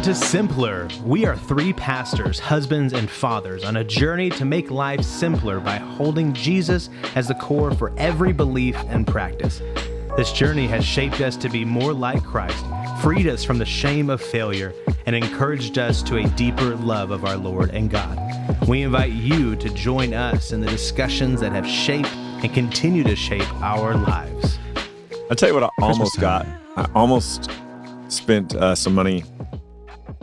to Simpler. We are three pastors, husbands, and fathers on a journey to make life simpler by holding Jesus as the core for every belief and practice. This journey has shaped us to be more like Christ, freed us from the shame of failure, and encouraged us to a deeper love of our Lord and God. We invite you to join us in the discussions that have shaped and continue to shape our lives. I'll tell you what I almost got. I almost spent some money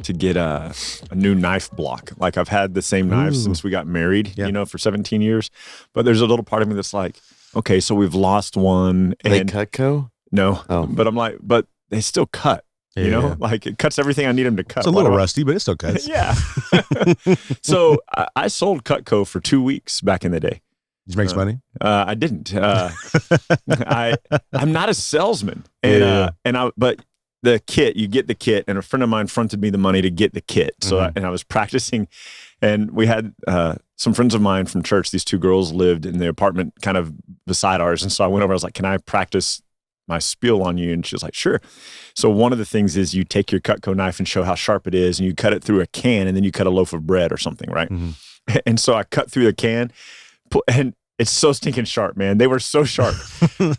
to get a new knife block. Like, I've had the same knives since we got married, for 17 years. But there's a little part of me that's like, okay, so we've lost one. They Cutco? No. Oh. But I'm like, but they still cut. You know, like it cuts everything I need them to cut. It's a little rusty, but it still cuts. Yeah. So I sold Cutco for 2 weeks back in the day. Did you make some money? I didn't. I'm not a salesman, but the kit, you get the kit, and a friend of mine fronted me the money to get the kit. So I was practicing, and we had some friends of mine from church. These two girls lived in the apartment kind of beside ours, and so I went over. I was like, "Can I practice my spiel on you?" And she was like, "Sure." So one of the things is you take your Cutco knife and show how sharp it is, and you cut it through a can, and then you cut a loaf of bread or something, right? And so I cut through the can, and it's so stinking sharp, man. They were so sharp.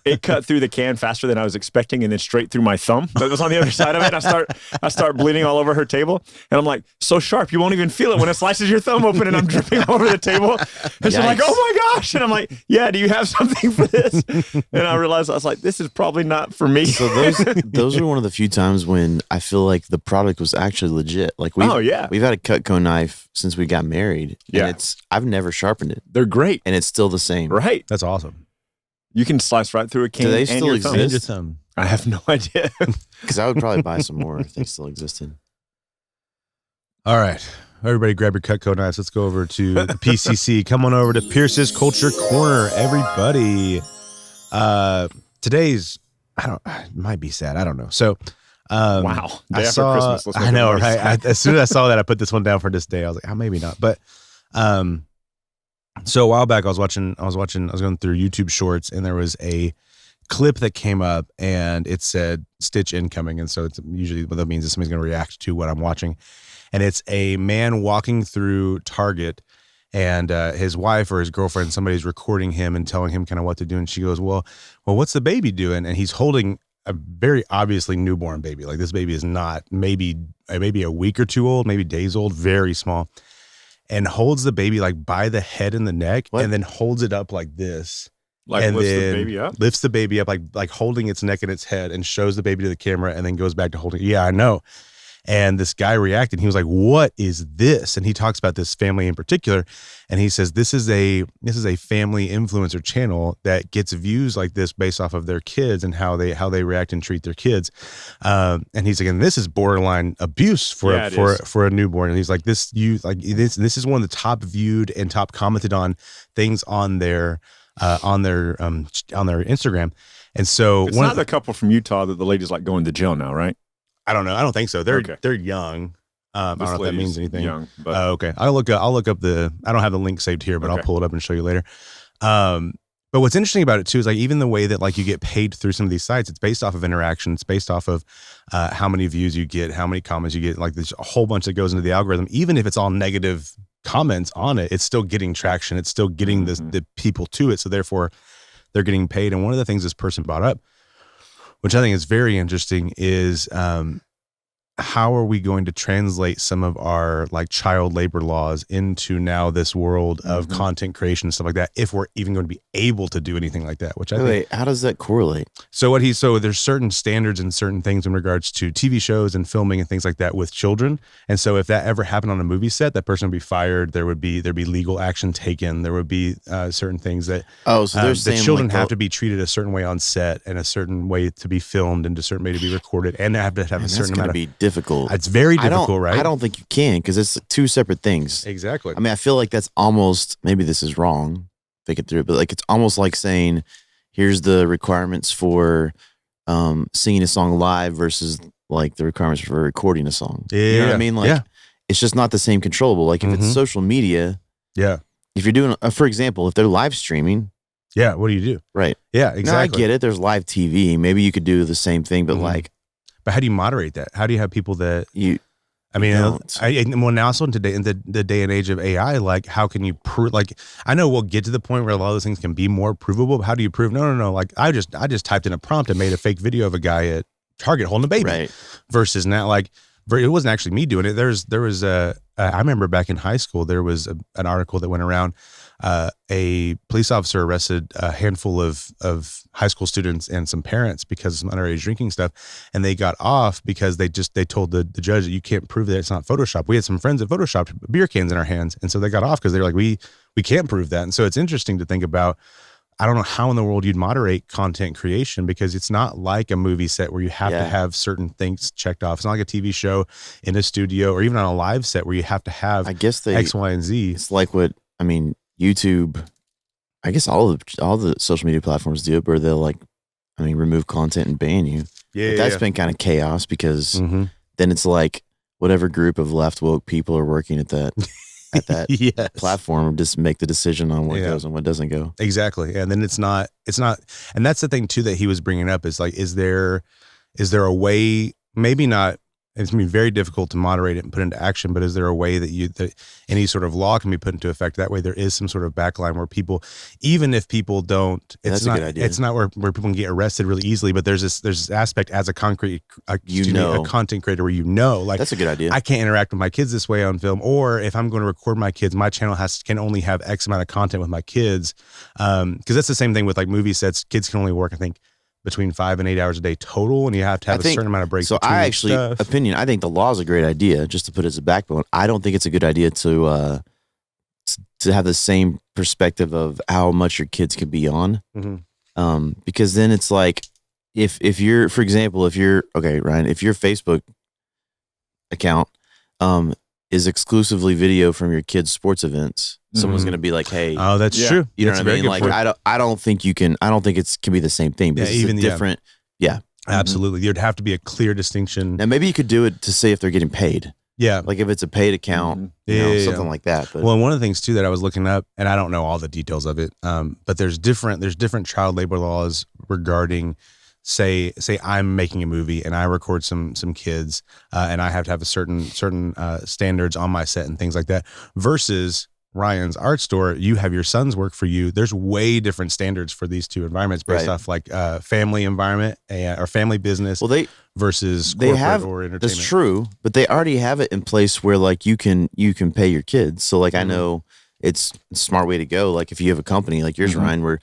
It cut through the can faster than I was expecting, and then straight through my thumb that was on the other side of it. I start bleeding all over her table, and I'm like, so sharp, you won't even feel it when it slices your thumb open, and I'm dripping all over the table. And she's like, oh my gosh. And I'm like, yeah, do you have something for this? And I realized, I was like, this is probably not for me. So those are one of the few times when I feel like the product was actually legit. Like we've had a Cutco knife since we got married. Yeah. And I've never sharpened it. They're great. And it's still the same. Right. That's awesome. You can slice right through a can. Do they and still your exist? thumb. I have no idea. Because I would probably buy some more if they still existed. All right. Everybody grab your Cutco knives. Let's go over to the PCC. Come on over to Pierce's Culture Corner, everybody. Today's, it might be sad. I don't know. So, wow. Day after Christmas. Let's I know, right? As soon as I saw that, I put this one down for this day. I was like, maybe not. But, so a while back, I was going through YouTube Shorts, and there was a clip that came up, and it said Stitch incoming. And so it's usually what that means is somebody's going to react to what I'm watching. And it's a man walking through Target, and his wife or his girlfriend, somebody's recording him and telling him kind of what to do. And she goes, well, what's the baby doing? And he's holding a very obviously newborn baby. Like, this baby is not maybe a week or two old, maybe days old, very small. And holds the baby like by the head and the neck, and then holds it up like this. Like, and lifts then the baby up? Lifts the baby up, like holding its neck and its head, and shows the baby to the camera, and then goes back to holding it. Yeah, I know. And this guy reacted. He was like, what is this? And he talks about this family in particular. And he says, this is a family influencer channel that gets views like this based off of their kids and how they react and treat their kids. And he's like, and this is borderline abuse for a newborn. And he's like, this is one of the top viewed and top commented on things on their Instagram. And so it's not the couple from Utah that the lady's like going to jail now, right? I don't know. I don't think so. They're young. I don't know if that means anything. Young, but okay. I'll look up I don't have the link saved here, but I'll pull it up and show you later. But what's interesting about it too is like even the way that like you get paid through some of these sites, it's based off of interaction. It's based off of how many views you get, how many comments you get. Like there's a whole bunch that goes into the algorithm. Even if it's all negative comments on it, it's still getting traction. It's still getting the people to it. So therefore, they're getting paid. And one of the things this person brought up, which I think is very interesting, is how are we going to translate some of our like child labor laws into now this world of content creation and stuff like that, if we're even going to be able to do anything like that, which I think. How does that correlate? So there's certain standards and certain things in regards to TV shows and filming and things like that with children. And so if that ever happened on a movie set, that person would be fired. There'd be legal action taken. There would be certain things that so they're saying children like have to be treated a certain way on set and a certain way to be filmed and a certain way to be recorded, and have to have a certain amount of difficult. It's very difficult, right? I don't think you can, because it's two separate things. Exactly. I mean, I feel like that's almost, maybe this is wrong, think it through, but like it's almost like saying, here's the requirements for singing a song live versus like the requirements for recording a song. Yeah. You know what I mean? Like it's just not the same controllable. Like if it's social media, if you're doing, for example, if they're live streaming. Yeah, what do you do? Right. Yeah, exactly. Now I get it. There's live TV. Maybe you could do the same thing, but like. But how do you moderate that? How do you have people that I mean, well, now also in the day and age of AI, like how can you prove? Like I know we'll get to the point where a lot of those things can be more provable. But how do you prove? No. Like I just typed in a prompt and made a fake video of a guy at Target holding a baby. Right. Versus now, like it wasn't actually me doing it. There was I remember back in high school there was an article that went around. A police officer arrested a handful of high school students and some parents because of some underage drinking stuff, and they got off because they told the judge that you can't prove that it's not Photoshop. We had some friends that photoshopped beer cans in our hands, and so they got off because they were like, we can't prove that. And so it's interesting to think about. I don't know how in the world you'd moderate content creation because it's not like a movie set where you have to have certain things checked off. It's not like a TV show in a studio or even on a live set where you have to have X, Y, and Z. It's like YouTube, I guess all the social media platforms do it where they'll remove content and ban you. Yeah. But that's been kind of chaos because then it's like whatever group of left woke people are working at that yes. platform just make the decision on what goes and what doesn't go. Exactly. And then it's not, and that's the thing too that he was bringing up is like, is there a way, maybe not, it's going to be very difficult to moderate it and put into action, but is there a way that any sort of law can be put into effect? That way there is some sort of backline where people, even if people don't, that's a good idea. It's not where people can get arrested really easily, but there's this aspect as a content creator where like that's a good idea. I can't interact with my kids this way on film, or if I'm going to record my kids, my channel can only have X amount of content with my kids. Cause that's the same thing with like movie sets. Kids can only work, I think, between 5 and 8 hours a day total, and you have to have a certain amount of breaks. So I think the law is a great idea, just to put it as a backbone. I don't think it's a good idea to have the same perspective of how much your kids could be on, because then it's like if you're, for example, Ryan, if your Facebook account is exclusively video from your kids' sports events, someone's going to be like, "Hey, oh, that's true." You know what I mean? Like, I don't think it can be the same thing because it's different. Yeah, absolutely. There'd have to be a clear distinction. Now, maybe you could do it to say if they're getting paid. Yeah, like if it's a paid account, something like that. But. Well, one of the things too that I was looking up, and I don't know all the details of it, but there's different child labor laws regarding. Say I'm making a movie and I record some kids and I have to have a certain standards on my set and things like that versus Ryan's art store. You have your sons work for you. There's way different standards for these two environments based off like family environment or family business versus corporate or entertainment. That's true, but they already have it in place where like you can pay your kids. So like I know it's a smart way to go. Like if you have a company like yours, Ryan, where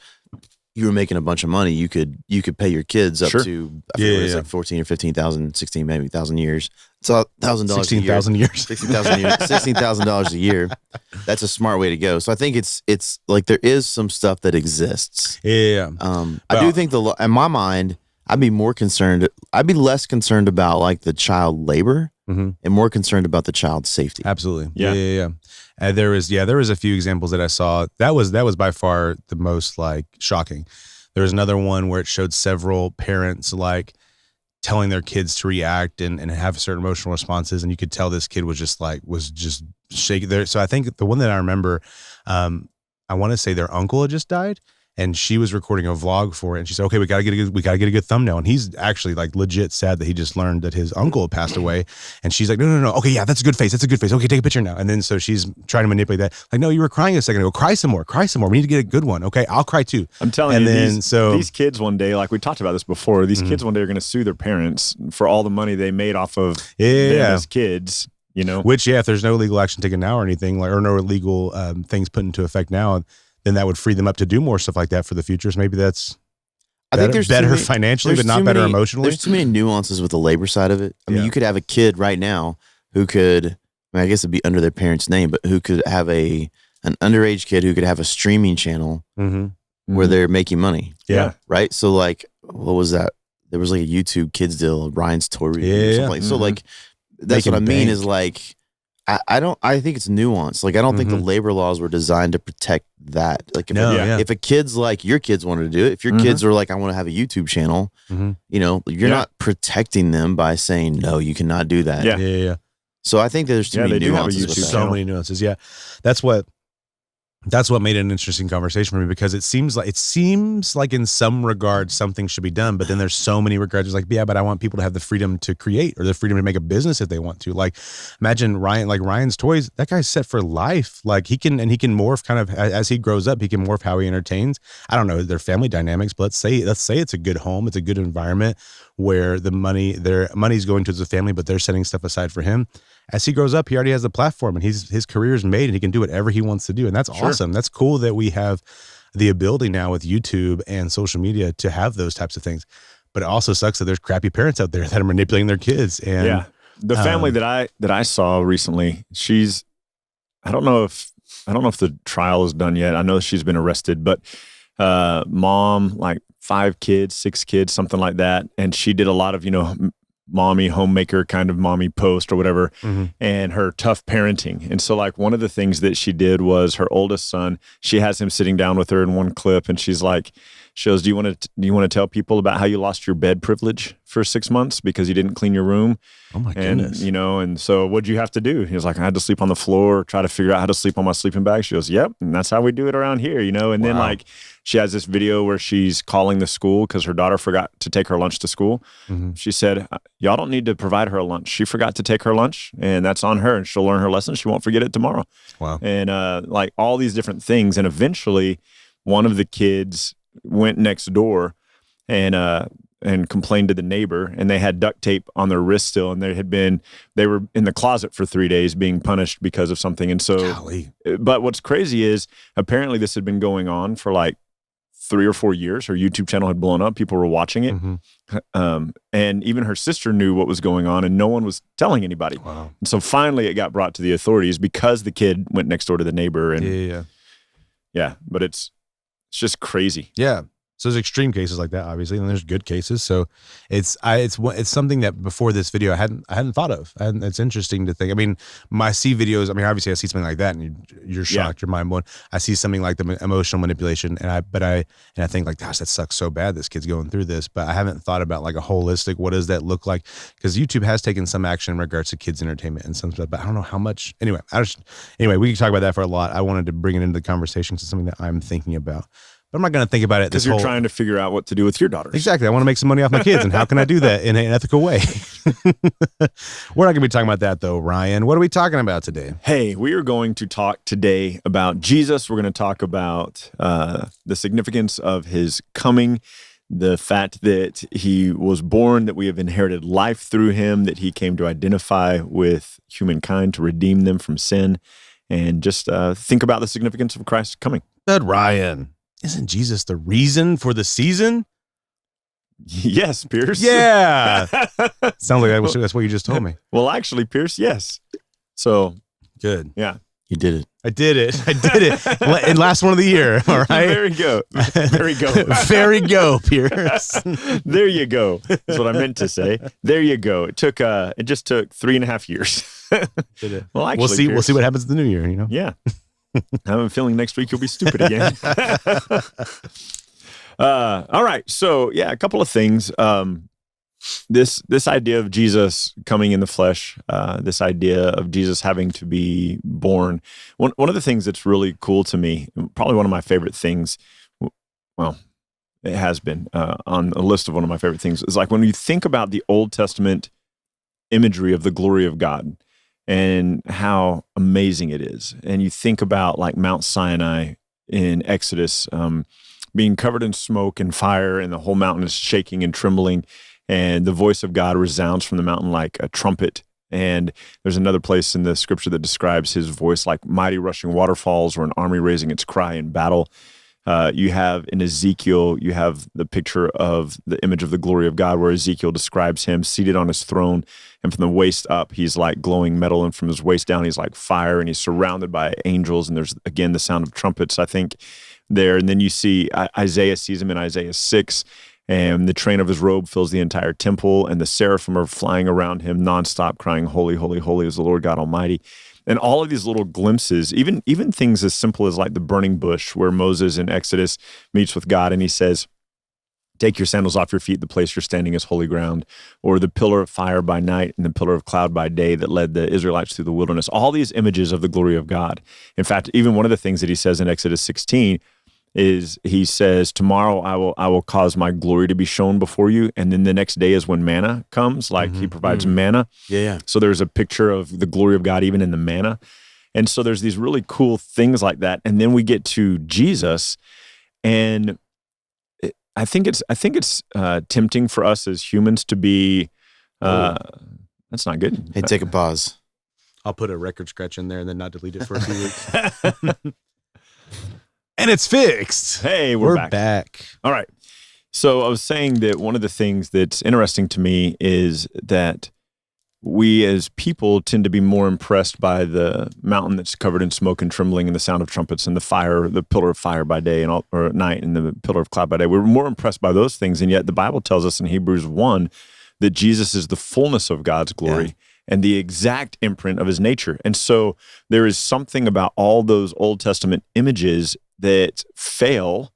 you were making a bunch of money, you could pay your kids up to like 14 or 15,000, 16 maybe 1,000 years. It's $1,000 a year. 16,000 years. $16,000 a year. That's a smart way to go. So I think it's like there is some stuff that exists. Yeah. I do think in my mind, I'd be less concerned about like the child labor and more concerned about the child safety. Absolutely. Yeah. There was a few examples that I saw. That was by far the most like shocking. There was another one where it showed several parents like telling their kids to react and have certain emotional responses, and you could tell this kid was just shaking there. So I think the one that I remember, I want to say their uncle had just died. And she was recording a vlog for it, and she said, "Okay, we gotta get a good thumbnail." And he's actually like legit sad that he just learned that his uncle had passed away. And she's like, "No. Okay, yeah, that's a good face. Okay, take a picture now." And then so she's trying to manipulate that. Like, "No, you were crying a second ago. Cry some more. We need to get a good one. Okay, I'll cry too." I'm telling you, these kids one day, like we talked about this before, these kids one day are going to sue their parents for all the money they made off of them as kids. You know, which if there's no legal action taken now or anything, or no legal things put into effect now, then that would free them up to do more stuff like that for the future. So maybe that's I think there's better financially, but not better emotionally. There's too many nuances with the labor side of it. I mean, you could have a kid right now who could, I guess it'd be under their parents' name, but who could have an underage kid who could have a streaming channel where they're making money. Yeah. Right? So like, what was that? There was like a YouTube kids deal, Ryan's Toy Review or something like that. So like, that's what I mean is like, I think it's nuanced. Like, I don't think the labor laws were designed to protect that. Like, if a kid's like, your kids wanted to do it, if your kids are like, I want to have a YouTube channel, you know, you're not protecting them by saying, no, you cannot do that. Yeah. So I think there's too many nuances. So many nuances. Yeah. That's what that's what made it an interesting conversation for me, because it seems like in some regards something should be done, but then there's so many regards. It's like, yeah, but I want people to have the freedom to create, or the freedom to make a business if they want to. Like, imagine Ryan's toys. That guy's set for life. Like, he can morph kind of as he grows up. He can morph how he entertains. I don't know their family dynamics, but let's say it's a good home. It's a good environment where their money's going towards the family, but they're setting stuff aside for him. As he grows up, he already has a platform, and his career is made, and he can do whatever he wants to do. And that's awesome. That's cool that we have the ability now with YouTube and social media to have those types of things. But it also sucks that there's crappy parents out there that are manipulating their kids. And the family that I saw recently, I don't know if the trial is done yet. I know she's been arrested, but mom, like 5 kids, 6 kids, something like that. And she did a lot of, mommy homemaker kind of mommy post or whatever, and her tough parenting. And so like one of the things that she did was her oldest son, she has him sitting down with her in one clip, and she goes, do you want to tell people about how you lost your bed privilege for 6 months because you didn't clean your room? Oh my goodness. And so what'd you have to do? He was like, I had to sleep on the floor, try to figure out how to sleep on my sleeping bag. She goes, yep. And that's how we do it around here, and then like she has this video where she's calling the school because her daughter forgot to take her lunch to school. She said, y'all don't need to provide her a lunch. She forgot to take her lunch, and that's on her, and she'll learn her lesson. She won't forget it tomorrow. Wow. And like all these different things. And eventually one of the kids went next door and complained to the neighbor, and they had duct tape on their wrist still, and they were in the closet for 3 days being punished because of something. And so, golly. But what's crazy is apparently this had been going on for like 3 or 4 years. Her YouTube channel had blown up. People were watching it. And even her sister knew what was going on, and no one was telling anybody. Wow. And so finally it got brought to the authorities because the kid went next door to the neighbor. And yeah, but it's just crazy. Yeah. So there's extreme cases like that, obviously, and there's good cases. So it's something that before this video I hadn't thought of. And it's interesting to think. I mean, I see videos. I mean, obviously, I see something like that, and you're shocked, you're mind blown. I see something like the emotional manipulation, and I think like, gosh, that sucks so bad. This kid's going through this, but I haven't thought about like a holistic. What does that look like? Because YouTube has taken some action in regards to kids' entertainment and some stuff, but I don't know how much. Anyway, we can talk about that for a lot. I wanted to bring it into the conversation to something that I'm thinking about. But I'm not going to think about it because you're trying to figure out what to do with your daughters. Exactly. I want to make some money off my kids, and how can I do that in an ethical way? We're not going to be talking about that, though, Ryan. What are we talking about today? Hey, we are going to talk today about Jesus. We're going to talk about the significance of his coming, the fact that he was born, that we have inherited life through him, that he came to identify with humankind, to redeem them from sin, and just think about the significance of Christ's coming. But Ryan, isn't Jesus the reason for the season? Yes, Pierce. Yeah. Sounds like that's what you just told me. Well, actually, Pierce, yes. So good. Yeah. You did it. I did it. And last one of the year. All right. Very go. Very go, Pierce. There you go. That's what I meant to say. There you go. It just took 3.5 years. Did it. Well, actually, we'll see what happens in the new year, Yeah. I have a feeling next week you'll be stupid again. All right. So yeah, a couple of things. This idea of Jesus coming in the flesh, this idea of Jesus having to be born. One of the things that's really cool to me, probably one of my favorite things, well, it has been on a list of one of my favorite things, is like when you think about the Old Testament imagery of the glory of God and how amazing it is. And you think about like Mount Sinai in Exodus being covered in smoke and fire, and the whole mountain is shaking and trembling, and the voice of God resounds from the mountain like a trumpet. And there's another place in the scripture that describes his voice like mighty rushing waterfalls, or an army raising its cry in battle. You have in Ezekiel, you have the picture of the image of the glory of God, where Ezekiel describes him seated on his throne, and from the waist up, he's like glowing metal, and from his waist down, he's like fire, and he's surrounded by angels, and there's, again, the sound of trumpets, I think, there. And then you see Isaiah sees him in Isaiah 6, and the train of his robe fills the entire temple, and the seraphim are flying around him nonstop, crying, holy, holy, holy is the Lord God Almighty. And all of these little glimpses, even things as simple as like the burning bush, where Moses in Exodus meets with God, and he says, Take your sandals off your feet. The place you're standing is holy ground. Or the pillar of fire by night and the pillar of cloud by day that led the Israelites through the wilderness. All these images of the glory of God. In fact, even one of the things that he says in Exodus 16 is he says, tomorrow I will cause my glory to be shown before you. And then the next day is when manna comes, like he provides manna. Yeah. So there's a picture of the glory of God even in the manna. And so there's these really cool things like that. And then we get to Jesus, and I think it's tempting for us as humans to be, that's not good. Hey, take a pause. I'll put a record scratch in there and then not delete it for a few weeks. And it's fixed. Hey, we're back. All right. So I was saying that one of the things that's interesting to me is that we as people tend to be more impressed by the mountain that's covered in smoke and trembling and the sound of trumpets and the fire, the pillar of fire by day or at night and the pillar of cloud by day. We're more impressed by those things. And yet the Bible tells us in Hebrews 1 that Jesus is the fullness of God's glory and the exact imprint of his nature. And so there is something about all those Old Testament images that fail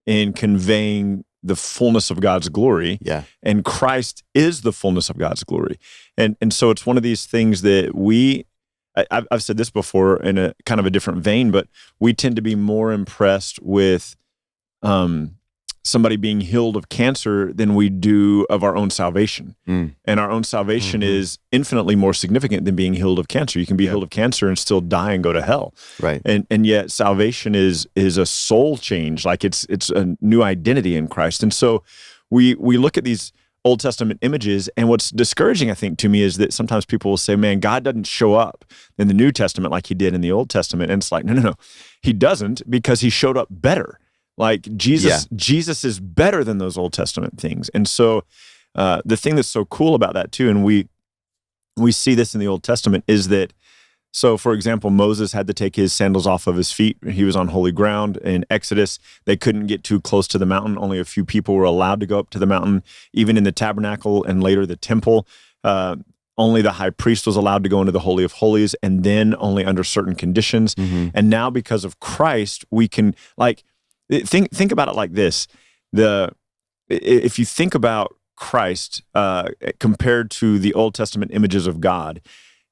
in conveying the fullness of God's glory. Yeah. And Christ is the fullness of God's glory. And so it's one of these things that I've said this before in a kind of a different vein, but we tend to be more impressed with somebody being healed of cancer than we do of our own salvation. And our own salvation is infinitely more significant than being healed of cancer. You can be healed of cancer and still die and go to hell. Right. And yet salvation is a soul change, like it's a new identity in Christ. And so we look at these Old Testament images, and what's discouraging, I think, to me is that sometimes people will say, man, God doesn't show up in the New Testament like he did in the Old Testament. And it's like, no. He doesn't, because he showed up better. Like Jesus is better than those Old Testament things. And so the thing that's so cool about that too, and we see this in the Old Testament, is that, so for example, Moses had to take his sandals off of his feet. He was on holy ground. In Exodus, they couldn't get too close to the mountain. Only a few people were allowed to go up to the mountain. Even in the tabernacle and later the temple, only the high priest was allowed to go into the Holy of Holies, and then only under certain conditions. And now because of Christ, we can, like, think about it like this. If you think about Christ compared to the Old Testament images of God,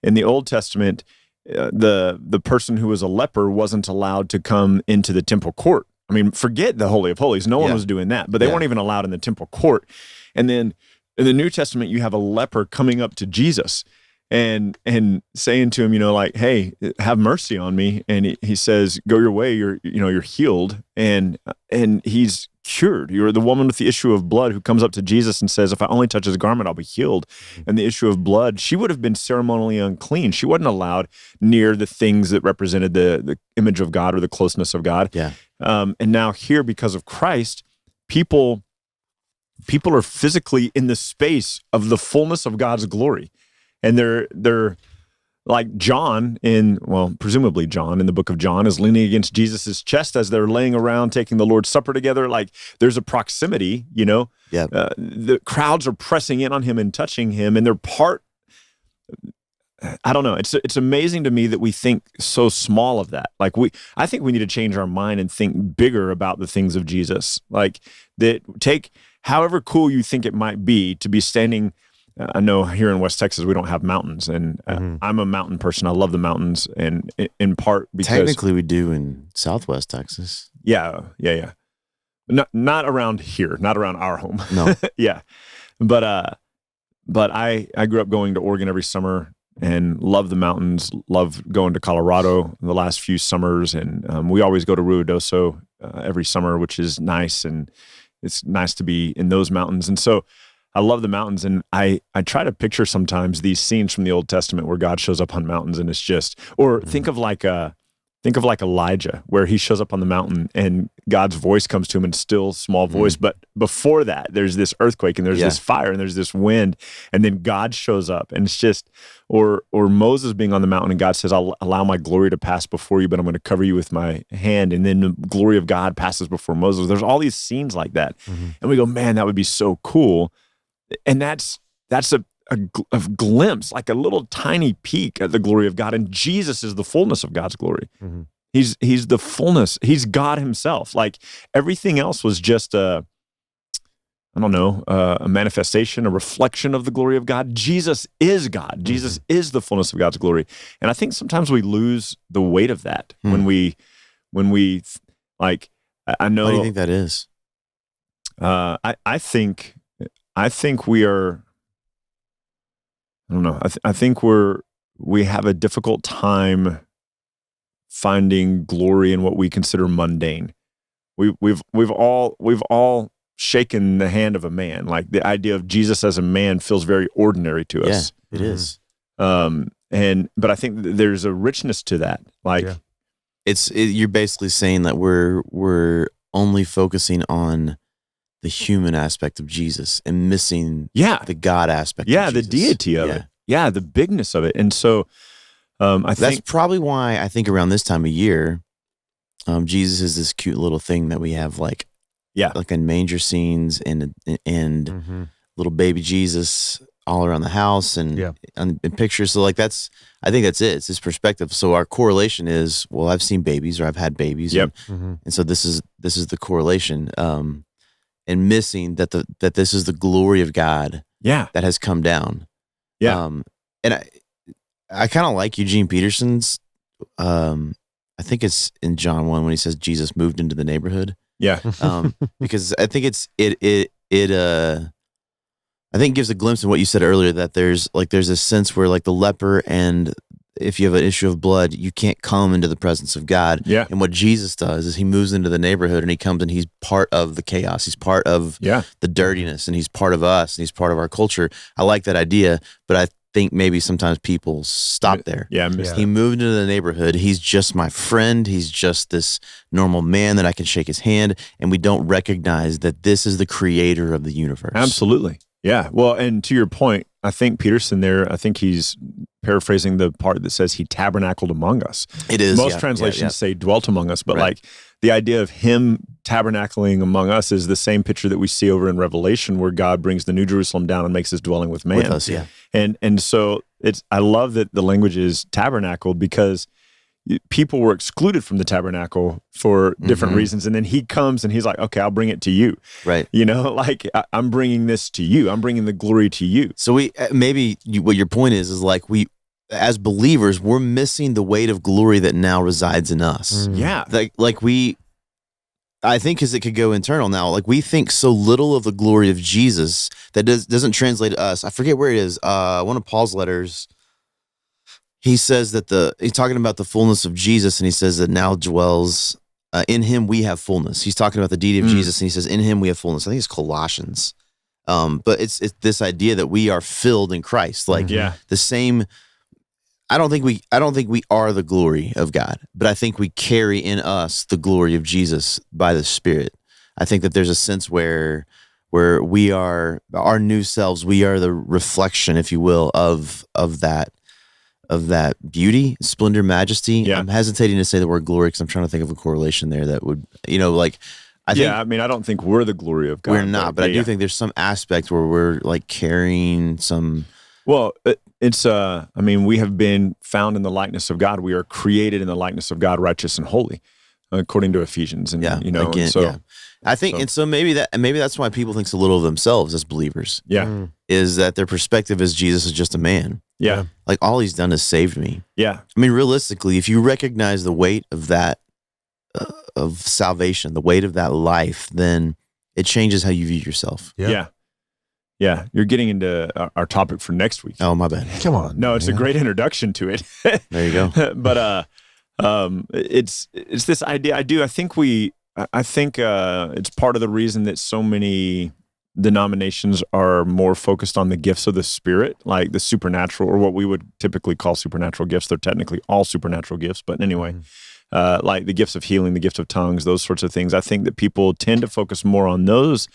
in the Old Testament, the person who was a leper wasn't allowed to come into the temple court. I mean, forget the Holy of Holies. No one was doing that, but they weren't even allowed in the temple court. And then in the New Testament, you have a leper coming up to Jesus and saying to him, like, hey, have mercy on me. And he says, go your way. You're healed. And he's cured. You're the woman with the issue of blood who comes up to Jesus and says, if I only touch his garment, I'll be healed. And the issue of blood, she would have been ceremonially unclean. She wasn't allowed near the things that represented the image of God or the closeness of God. Yeah. And now here, because of Christ, people are physically in the space of the fullness of God's glory. And they're like presumably John in the book of John is leaning against Jesus's chest as they're laying around taking the Lord's Supper together. Like there's a proximity, Yeah. The crowds are pressing in on him and touching him, and they're part. I don't know. It's amazing to me that we think so small of that. Like I think we need to change our mind and think bigger about the things of Jesus. Like that, take however cool you think it might be to be standing. I know here in West Texas, we don't have mountains, and I'm a mountain person. I love the mountains, and in part because technically we do in Southwest Texas. Yeah. Not around here, not around our home. No. Yeah. But I grew up going to Oregon every summer and love the mountains, love going to Colorado the last few summers. And we always go to Ruidoso every summer, which is nice. And it's nice to be in those mountains. And so I love the mountains, and I try to picture sometimes these scenes from the Old Testament where God shows up on mountains, and it's just, or think of like Elijah, where he shows up on the mountain and God's voice comes to him in still small voice. But before that, there's this earthquake and there's this fire and there's this wind, and then God shows up, and it's just, or Moses being on the mountain and God says, I'll allow my glory to pass before you, but I'm going to cover you with my hand. And then the glory of God passes before Moses. There's all these scenes like that. And we go, man, that would be so cool. And that's a glimpse, like a little tiny peek at the glory of God. And Jesus is the fullness of God's glory. He's the fullness. He's God himself. Like everything else was just don't know, a manifestation, a reflection of the glory of God. Jesus is God. Jesus is the fullness of God's glory. And I think sometimes we lose the weight of that when we like, I know. Why do you think that is? I think we are, I don't know. I think we have a difficult time finding glory in what we consider mundane. We've all shaken the hand of a man. Like the idea of Jesus as a man feels very ordinary to us. Yeah, it is. But I think there's a richness to that. Like you're basically saying that we're only focusing on the human aspect of Jesus and missing the God aspect. Yeah, of the Jesus. deity of it. Yeah, the bigness of it. And so that's probably why I think around this time of year, Jesus is this cute little thing that we have, like in manger scenes and little baby Jesus all around the house and pictures. So like I think that's it. It's his perspective. So our correlation is, well, I've seen babies or I've had babies, and so this is the correlation. And missing that this is the glory of God that has come down. Yeah. And I kind of like Eugene Peterson's, I think it's in John 1 when he says Jesus moved into the neighborhood. Yeah. Because I think I think it gives a glimpse of what you said earlier, that there's a sense where like the leper, and if you have an issue of blood, you can't come into the presence of God. Yeah. And what Jesus does is he moves into the neighborhood and he comes and he's part of the chaos. He's part of the dirtiness, and he's part of us, and he's part of our culture. I like that idea, but I think maybe sometimes people stop there. Yeah. He moved into the neighborhood. He's just my friend. He's just this normal man that I can shake his hand, and we don't recognize that this is the creator of the universe. Absolutely. Yeah. Well, and to your point, I think Peterson there, I think he's paraphrasing the part that says he tabernacled among us. It is. Most translations say dwelt among us, but like the idea of him tabernacling among us is the same picture that we see over in Revelation, where God brings the New Jerusalem down and makes his dwelling with man. With us, And so I love that the language is tabernacled, because people were excluded from the tabernacle for different reasons. And then he comes and he's like, okay, I'll bring it to you. Right. You know, like I'm bringing this to you. I'm bringing the glory to you. So what your point is like we, as believers, we're missing the weight of glory that now resides in us. Yeah. I think because it could go internal now. Like we think so little of the glory of Jesus that doesn't translate to us. I forget where it is. One of Paul's letters, he says that he's talking about the fullness of Jesus, and he says that now dwells in him we have fullness. He's talking about the deity of Jesus, and he says in him we have fullness. I think it's Colossians. But it's this idea that we are filled in Christ. Like the same. I don't think we are the glory of God, but I think we carry in us the glory of Jesus by the Spirit. I think that there's a sense where we are our new selves. We are the reflection, if you will, of that beauty, splendor, majesty. Yeah. I'm hesitating to say the word glory because I'm trying to think of a correlation there that would, I don't think we're the glory of God. We're not, but I do think there's some aspect where we're like carrying some. Well, it's, we have been found in the likeness of God. We are created in the likeness of God, righteous and holy, according to Ephesians. And, I think, and so maybe that's why people think so little of themselves as believers. Yeah. Is that their perspective is Jesus is just a man. Yeah. Like all he's done is saved me. Yeah. I mean, realistically, if you recognize the weight of that, of salvation, the weight of that life, then it changes how you view yourself. Yeah. You're getting into our topic for next week. Oh, my bad. Come on. No, it's a great introduction to it. There you go. But it's this idea. I think it's part of the reason that so many denominations are more focused on the gifts of the Spirit, like the supernatural, or what we would typically call supernatural gifts. They're technically all supernatural gifts, but anyway, like the gifts of healing, the gift of tongues, those sorts of things. I think that people tend to focus more on those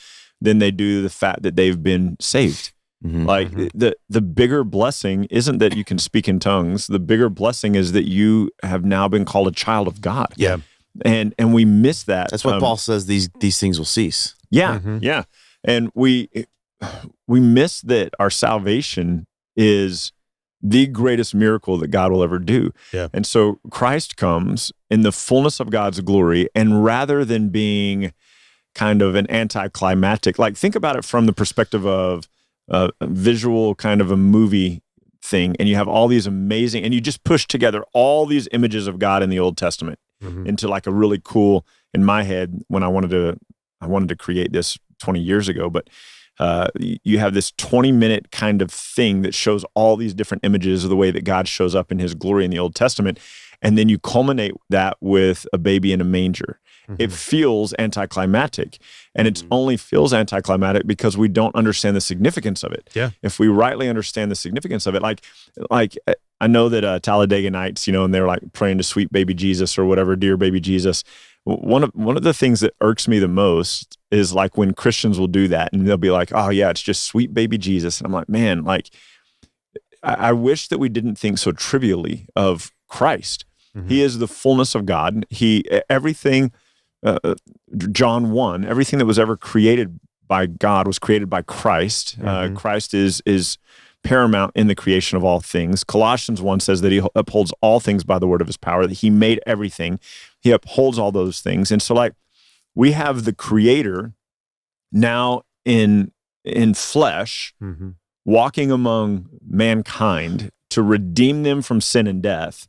than they do the fact that they've been saved. Like the bigger blessing isn't that you can speak in tongues. The bigger blessing is that you have now been called a child of God. Yeah. And we miss that. That's what Paul says, these things will cease. Yeah. Yeah. And we miss that our salvation is the greatest miracle that God will ever do. Yeah. And so Christ comes in the fullness of God's glory, and rather than being kind of an anticlimactic. Like, think about it from the perspective of a visual kind of a movie thing, and you have all these amazing, and you just push together all these images of God in the Old Testament into like a really cool, in my head, when I wanted to create this 20 years ago, but you have this 20-minute kind of thing that shows all these different images of the way that God shows up in his glory in the Old Testament. And then you culminate that with a baby in a manger. It feels anticlimactic, and it only feels anticlimactic because we don't understand the significance of it. Yeah. If we rightly understand the significance of it, like I know that Talladega Nights, and they're like praying to sweet baby Jesus or whatever, dear baby Jesus. One of the things that irks me the most is like when Christians will do that, and they'll be like, "Oh yeah, it's just sweet baby Jesus," and I'm like, man, like I wish that we didn't think so trivially of Christ. He is the fullness of God. Everything, John 1, everything that was ever created by God was created by Christ. Christ is paramount in the creation of all things. Colossians 1 says that he upholds all things by the word of his power, that he made everything. He upholds all those things. And so like we have the creator now in flesh, walking among mankind to redeem them from sin and death.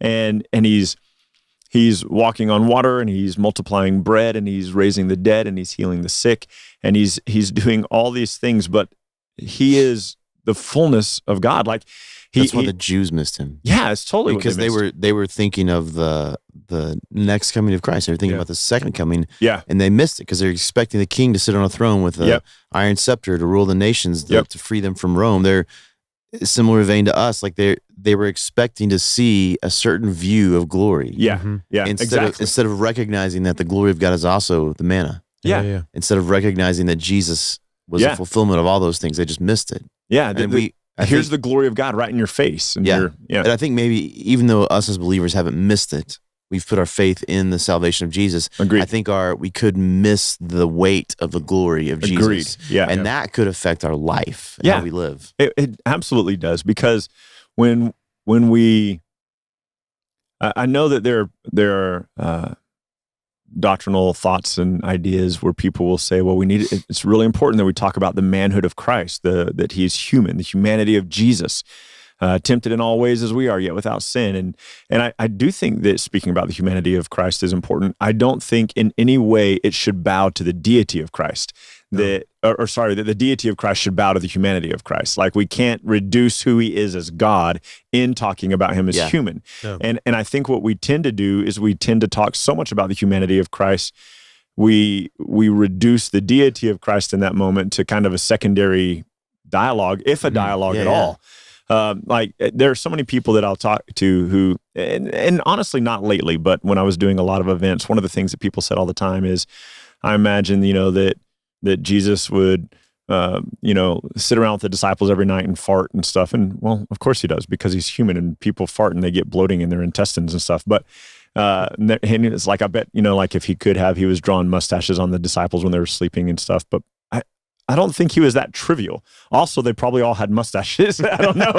And he's walking on water, and he's multiplying bread, and he's raising the dead, and he's healing the sick, and he's doing all these things, but he is the fullness of God. Like that's why the Jews missed him. Yeah, it's totally because they were thinking of the next coming of Christ. They were thinking about the second coming. Yeah, and they missed it because they're expecting the king to sit on a throne with a iron scepter to rule the nations to free them from Rome. They're similar vein to us. Like they were expecting to see a certain view of glory. Yeah, Instead of recognizing that the glory of God is also the manna. Yeah. Instead of recognizing that Jesus was the fulfillment of all those things, they just missed it. Yeah, here's the glory of God right in your face. And and I think maybe even though us as believers haven't missed it, we've put our faith in the salvation of Jesus. Agreed. I think we could miss the weight of the glory of Jesus. Yeah, and that could affect our life and how we live. It absolutely does, because when we, I know that there are doctrinal thoughts and ideas where people will say, well, it's really important that we talk about the manhood of Christ, that he's human, the humanity of Jesus, tempted in all ways as we are, yet without sin. And I do think that speaking about the humanity of Christ is important. I don't think in any way it should bow to the deity of Christ. That the deity of Christ should bow to the humanity of Christ. Like, we can't reduce who he is as God in talking about him as human. No. And I think what we tend to do is we tend to talk so much about the humanity of Christ, we reduce the deity of Christ in that moment to kind of a secondary dialogue, if a dialogue at all. Like, there are so many people that I'll talk to who, and honestly not lately, but when I was doing a lot of events, one of the things that people said all the time is, I imagine, that Jesus would, sit around with the disciples every night and fart and stuff. And well, of course he does, because he's human, and people fart and they get bloating in their intestines and stuff. But and it's like, I bet, like if he could have, he was drawing mustaches on the disciples when they were sleeping and stuff. But I don't think he was that trivial. Also, they probably all had mustaches. I don't know,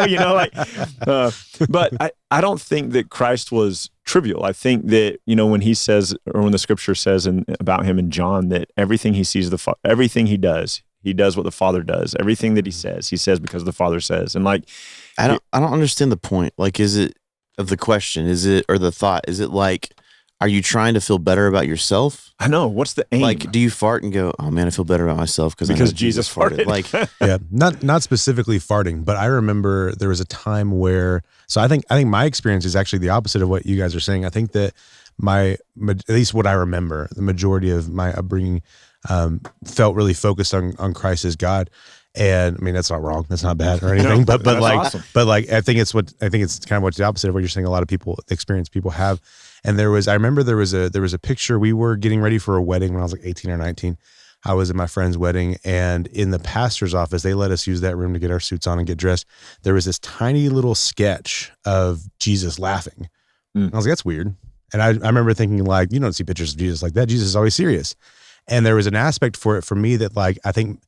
but I don't think that Christ was trivial. I think that, when he says, or when the scripture says about him in John, that everything he sees, everything he does what the Father does. Everything that he says because the Father says. And like, I don't understand the point. Like, is it of the question? Is it, or the thought? Is it like, are you trying to feel better about yourself? I know. What's the aim? Like, do you fart and go, oh man, I feel better about myself because Jesus farted? Like, not specifically farting, but I remember there was a time where. So I think my experience is actually the opposite of what you guys are saying. I think that at least what I remember, the majority of my upbringing felt really focused on Christ as God. And I mean, that's not wrong. That's not bad or anything. No, but like, awesome. but like, I think it's kind of what's the opposite of what you're saying. A lot of people, experience people have. And I remember there was a picture. We were getting ready for a wedding when I was like 18 or 19. I was at my friend's wedding, and in the pastor's office, they let us use that room to get our suits on and get dressed. There was this tiny little sketch of Jesus laughing. I was like, that's weird. And I remember thinking, like, you don't see pictures of Jesus like that. Jesus is always serious. And there was an aspect for me that, like, I think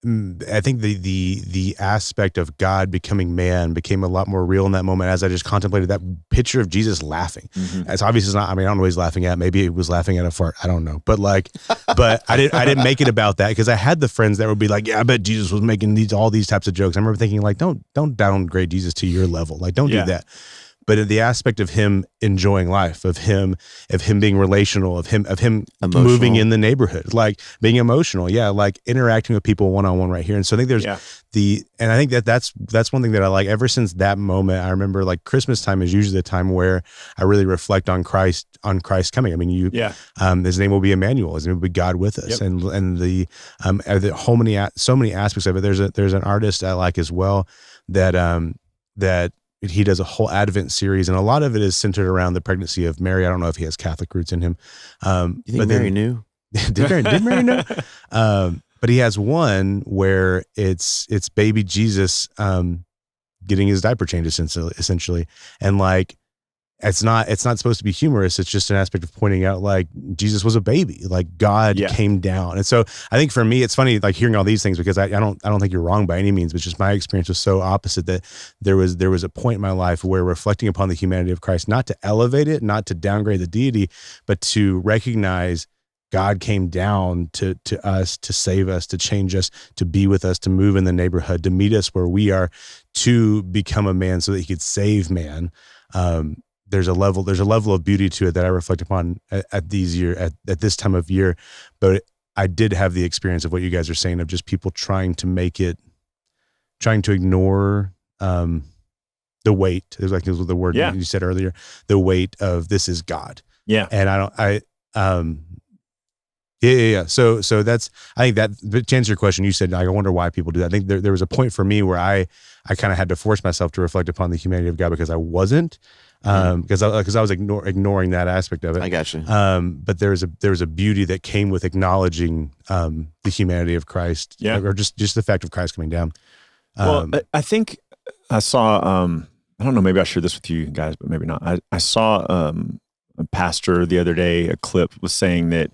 I think the aspect of God becoming man became a lot more real in that moment as I just contemplated that picture of Jesus laughing. It's obviously not, I mean, I don't know what he's laughing at. Maybe he was laughing at a fart. I don't know. But but I didn't make it about that because I had the friends that would be like, yeah, I bet Jesus was making all these types of jokes. I remember thinking like, don't downgrade Jesus to your level. Like, don't do that. But the aspect of him enjoying life, of him being relational, of him emotional. Moving in the neighborhood, like being emotional, like interacting with people one-on-one right here. And so I think there's and I think that's one thing that I like. Ever since that moment, I remember like Christmas time is usually the time where I really reflect on Christ coming. I mean, his name will be Emmanuel. His name will be God with us, and so many aspects of it. There's an artist I like as well that he does a whole Advent series, and a lot of it is centered around the pregnancy of Mary. I don't know if he has Catholic roots in him. You think Mary knew? Did Mary know? But he has one where it's baby Jesus getting his diaper changed essentially, and like it's not supposed to be humorous. It's just an aspect of pointing out like Jesus was a baby, like God came down. And so I think for me, it's funny like hearing all these things because I don't think you're wrong by any means, but just my experience was so opposite that there was a point in my life where reflecting upon the humanity of Christ, not to elevate it, not to downgrade the deity, but to recognize God came down to us, to save us, to change us, to be with us, to move in the neighborhood, to meet us where we are, to become a man so that he could save man. There's a level of beauty to it that I reflect upon at this time of year. But I did have the experience of what you guys are saying of just people trying to ignore the weight. It was the word you said earlier, the weight of this is God. Yeah. And So that's, I think that, to answer your question, you said, I wonder why people do that. I think there was a point for me where I kind of had to force myself to reflect upon the humanity of God because I wasn't, because I was ignoring that aspect of it. I got you. But there was a beauty that came with acknowledging the humanity of Christ, or just the fact of Christ coming down. Well, I think I saw, I don't know, maybe I shared this with you guys, but maybe not. I saw a pastor the other day, a clip was saying that,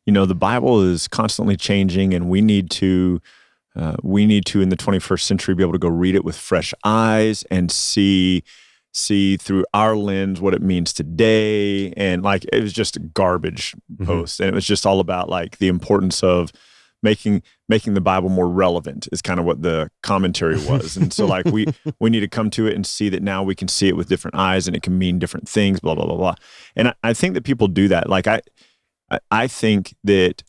the Bible is constantly changing, and we need to in the 21st century be able to go read it with fresh eyes and see through our lens what it means today. And like, it was just a garbage post, and it was just all about like the importance of making the Bible more relevant is kind of what the commentary was. And so like we need to come to it and see that now we can see it with different eyes, and it can mean different things, blah, blah, blah, blah. And I think that people do that. Like I think that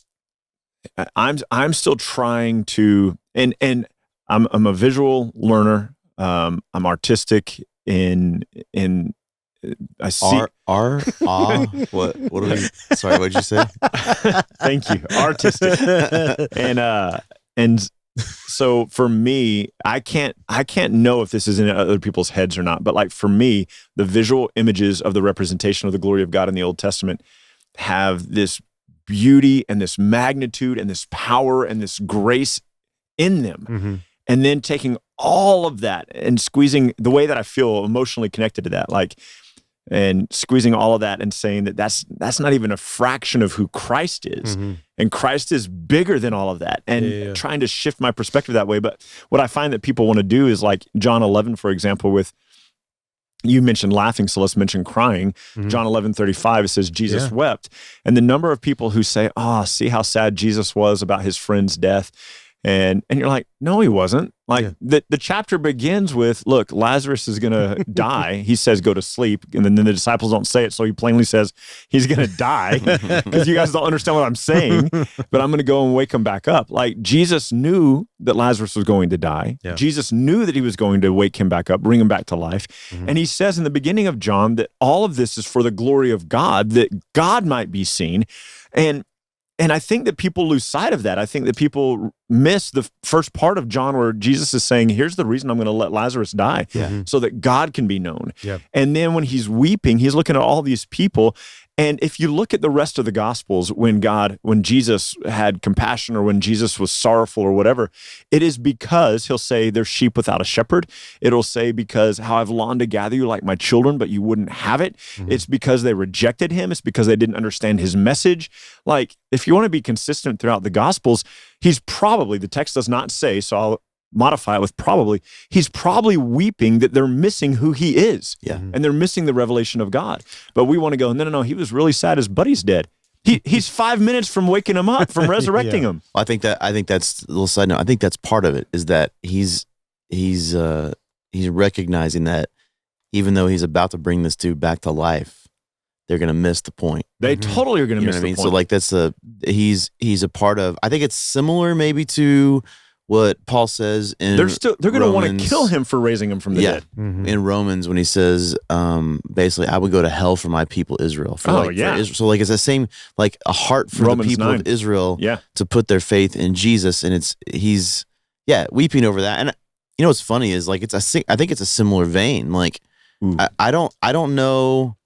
I'm still trying to, and I'm a visual learner. I'm artistic in I see what do we, sorry, what'd you say? Thank you. Artistic. And so for me, I can't know if this is in other people's heads or not, but like for me, the visual images of the representation of the glory of God in the Old Testament have this beauty and this magnitude and this power and this grace in them. And then taking all of that and squeezing the way that I feel emotionally connected to that, like, and squeezing all of that and saying that that's not even a fraction of who Christ is. And Christ is bigger than all of that, and trying to shift my perspective that way. But what I find that people want to do is like John 11, for example, with, you mentioned laughing, so let's mention crying. John 11:35, it says Jesus wept. And the number of people who say, see how sad Jesus was about his friend's death. And you're like, no, he wasn't. Like the chapter begins with, look, Lazarus is going to die. He says, go to sleep. And then the disciples don't say it. So he plainly says he's going to die because you guys don't understand what I'm saying, but I'm going to go and wake him back up. Like Jesus knew that Lazarus was going to die. Jesus knew that he was going to wake him back up, bring him back to life. And he says in the beginning of John that all of this is for the glory of God, that God might be seen. And I think that people lose sight of that. I think that people miss the first part of John where Jesus is saying, here's the reason I'm going to let Lazarus die, so that God can be known. And then when he's weeping, he's looking at all these people. And if you look at the rest of the Gospels, when Jesus had compassion, or when Jesus was sorrowful or whatever, it is because he'll say there's sheep without a shepherd. It'll say, because how I've longed to gather you like my children, but you wouldn't have it. It's because they rejected him. It's because they didn't understand his message. Like, if you want to be consistent throughout the Gospels, he's probably probably, the text does not say, so I'll modify it with probably, he's probably weeping that they're missing who he is. Yeah. And they're missing the revelation of God. But we want to go, no, he was really sad his buddy's dead. He's 5 minutes from waking him up, from resurrecting him. Well, I think that's a little side note. I think that's part of it, is that he's recognizing that even though he's about to bring this dude back to life, they're going to miss the point. They totally are going to miss the point. So like he's a part of, I think it's similar maybe to what Paul says in they're going to want to kill him for raising him from the dead. In Romans, when he says, basically, I would go to hell for my people Israel. For Israel. So like it's the same, like a heart for Romans the people 9. Of Israel to put their faith in Jesus, and he's weeping over that. And you know what's funny is like I think it's a similar vein. Like I don't know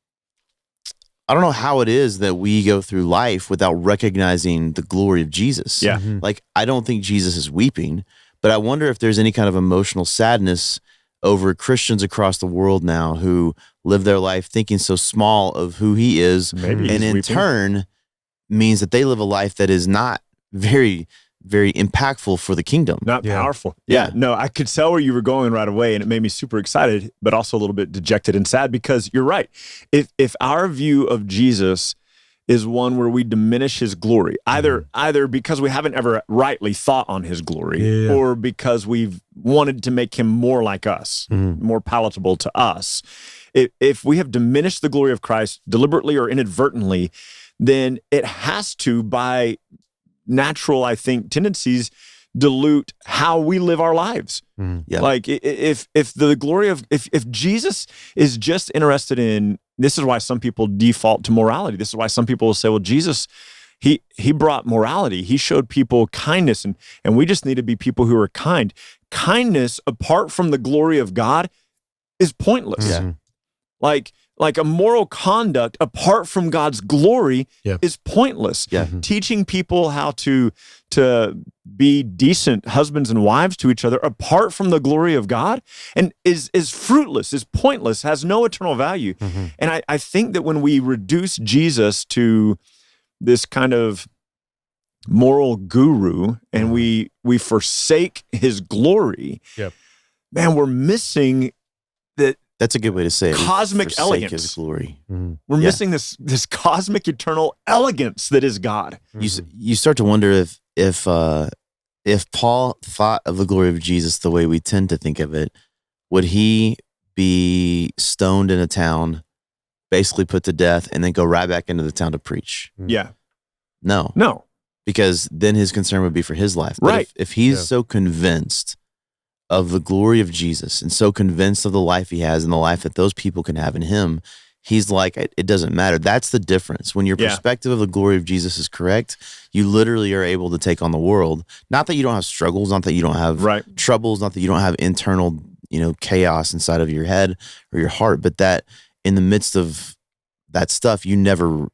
how it is that we go through life without recognizing the glory of Jesus. Yeah. Like, I don't think Jesus is weeping, but I wonder if there's any kind of emotional sadness over Christians across the world now who live their life thinking so small of who he is. Maybe and in turn means that they live a life that is not very, very impactful for the kingdom. Not powerful. Yeah. No, I could tell where you were going right away, and it made me super excited, but also a little bit dejected and sad, because you're right. If our view of Jesus is one where we diminish his glory, either because we haven't ever rightly thought on his glory, or because we've wanted to make him more like us, more palatable to us. If we have diminished the glory of Christ deliberately or inadvertently, then it has to, by natural, I think, tendencies, dilute how we live our lives. Like if the glory of, if Jesus is just interested in, this is why some people default to morality. This is why some people will say, well, Jesus, he brought morality. He showed people kindness, and we just need to be people who are kind. Kindness, apart from the glory of God, is pointless. Like a moral conduct apart from God's glory is pointless. Teaching people how to be decent husbands and wives to each other apart from the glory of God and is fruitless, is pointless, has no eternal value. And I think that when we reduce Jesus to this kind of moral guru and we forsake his glory, man, we're missing that. That's a good way to say it. Cosmic elegance. His glory. We're missing this cosmic eternal elegance that is God. You start to wonder if Paul thought of the glory of Jesus the way we tend to think of it, would he be stoned in a town, basically put to death, and then go right back into the town to preach? No. Because then his concern would be for his life. But if he's so convinced of the glory of Jesus and so convinced of the life he has and the life that those people can have in him, he's like, it doesn't matter. That's the difference. When your perspective of the glory of Jesus is correct, you literally are able to take on the world. Not that you don't have struggles, not that you don't have troubles, not that you don't have internal, chaos inside of your head or your heart, but that in the midst of that stuff, you never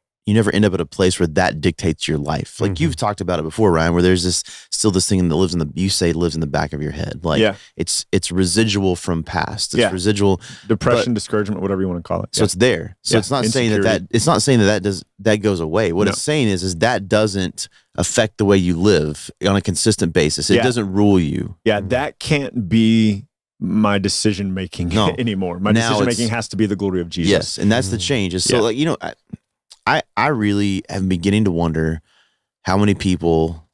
end up at a place where that dictates your life. Like you've talked about it before, Ryan, where there's still this thing that lives in the back of your head. Like it's residual from past. It's residual depression, discouragement, whatever you want to call it. So it's there. So it's not saying that goes away. What it's saying is that doesn't affect the way you live on a consistent basis. It doesn't rule you. That can't be my decision making anymore. My decision making has to be the glory of Jesus. Yes, and that's the change. So I really am beginning to wonder how many people,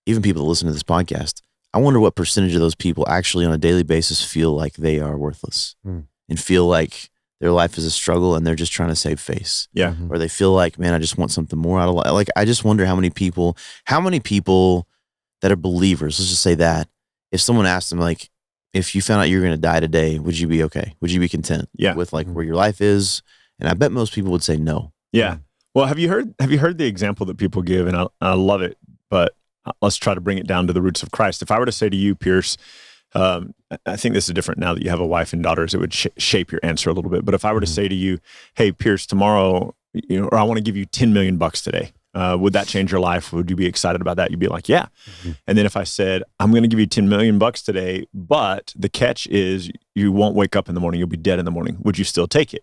even people that listen to this podcast, I wonder what percentage of those people actually on a daily basis feel like they are worthless and feel like their life is a struggle and they're just trying to save face. Or they feel like, man, I just want something more out of life. Like, I just wonder how many people that are believers, let's just say that, if someone asked them, like, if you found out you were going to die today, would you be okay? Would you be content with like where your life is? And I bet most people would say no. Well, have you heard the example that people give? And I love it, but let's try to bring it down to the roots of Christ. If I were to say to you, Pierce, I think this is different now that you have a wife and daughters, it would shape your answer a little bit. But if I were to say to you, hey, Pierce, tomorrow, or I want to give you $10 million today, would that change your life? Would you be excited about that? You'd be like, yeah. And then if I said, I'm going to give you $10 million today, but the catch is you won't wake up in the morning, you'll be dead in the morning. Would you still take it?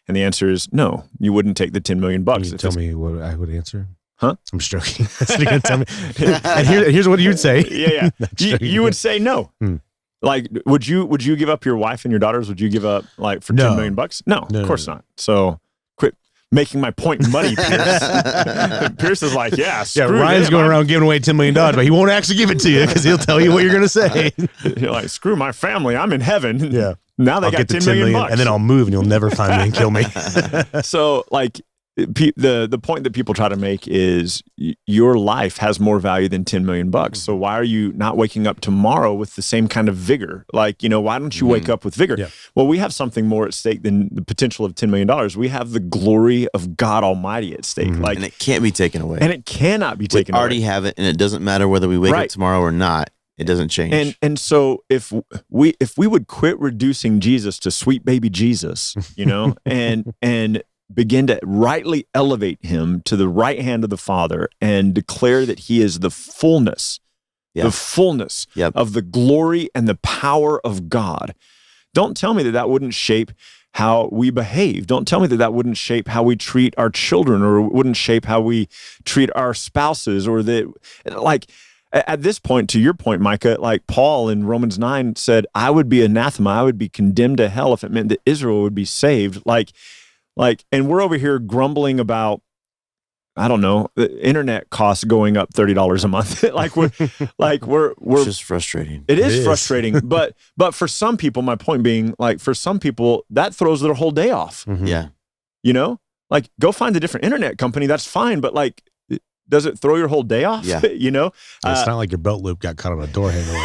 And the answer is no, you wouldn't take the $10 million. Can you tell me what I would answer? Huh? I'm just joking. That's what you're gonna tell me. And here's what you'd say. Yeah. You would say no. Like, would you give up your wife and your daughters? Would you give up like for $10 million? No, of course not. So quit making my point muddy, Pierce. Pierce is like, Ryan's going around giving away $10 million, but he won't actually give it to you because he'll tell you what you're going to say. You're like, screw my family. I'm in heaven. Yeah. Now they got $10 million bucks. And then I'll move and you'll never find me and kill me. So like, the point that people try to make is your life has more value than $10 million bucks. So why are you not waking up tomorrow with the same kind of vigor? Like, why don't you wake up with vigor? Yeah. Well, we have something more at stake than the potential of $10 million. We have the glory of God Almighty at stake. Like, and it can't be taken away. And it cannot be taken away. We already have it, and it doesn't matter whether we wake up tomorrow or not. It doesn't change. And so if we would quit reducing Jesus to sweet baby Jesus, and begin to rightly elevate him to the right hand of the Father and declare that he is the fullness of the glory and the power of God. Don't tell me that wouldn't shape how we behave. Don't tell me that wouldn't shape how we treat our children, or wouldn't shape how we treat our spouses, or that, like, at this point, to your point, Micah, like Paul in Romans 9 said, I would be anathema, I would be condemned to hell if it meant that Israel would be saved. Like, and we're over here grumbling about, I don't know, the internet costs going up $30 a month. we're it's just frustrating. It is frustrating. But for some people, my point being, like, for some people, that throws their whole day off. Yeah. Like, go find a different internet company. That's fine. But like, does it throw your whole day off? Yeah. It's not like your belt loop got caught on a door handle or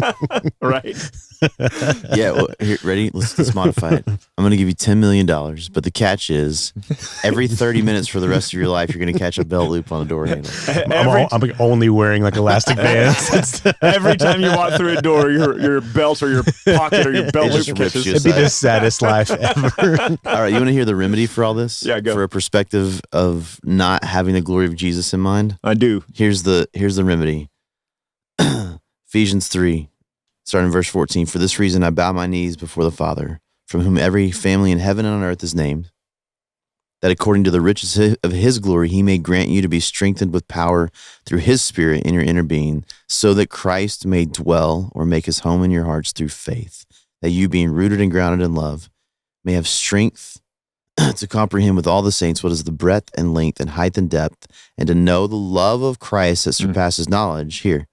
anything. Right. Yeah. Well, here, ready? Let's modify it. I'm going to give you $10 million, but the catch is every 30 minutes for the rest of your life, you're going to catch a belt loop on a door handle. I'm only wearing like elastic bands. Every time you walk through a door, your belt or your pocket or your belt loop catches. It'd be the saddest life ever. All right. You want to hear the remedy for all this? Yeah, go. For a perspective of not having the glory of Jesus in mind? I do. Here's the remedy. Ephesians 3, starting in verse 14. For this reason I bow my knees before the Father, from whom every family in heaven and on earth is named, that according to the riches of his glory he may grant you to be strengthened with power through his Spirit in your inner being, so that Christ may dwell or make his home in your hearts through faith, that you, being rooted and grounded in love, may have strength to comprehend with all the saints what is the breadth and length and height and depth, and to know the love of Christ that surpasses knowledge, here,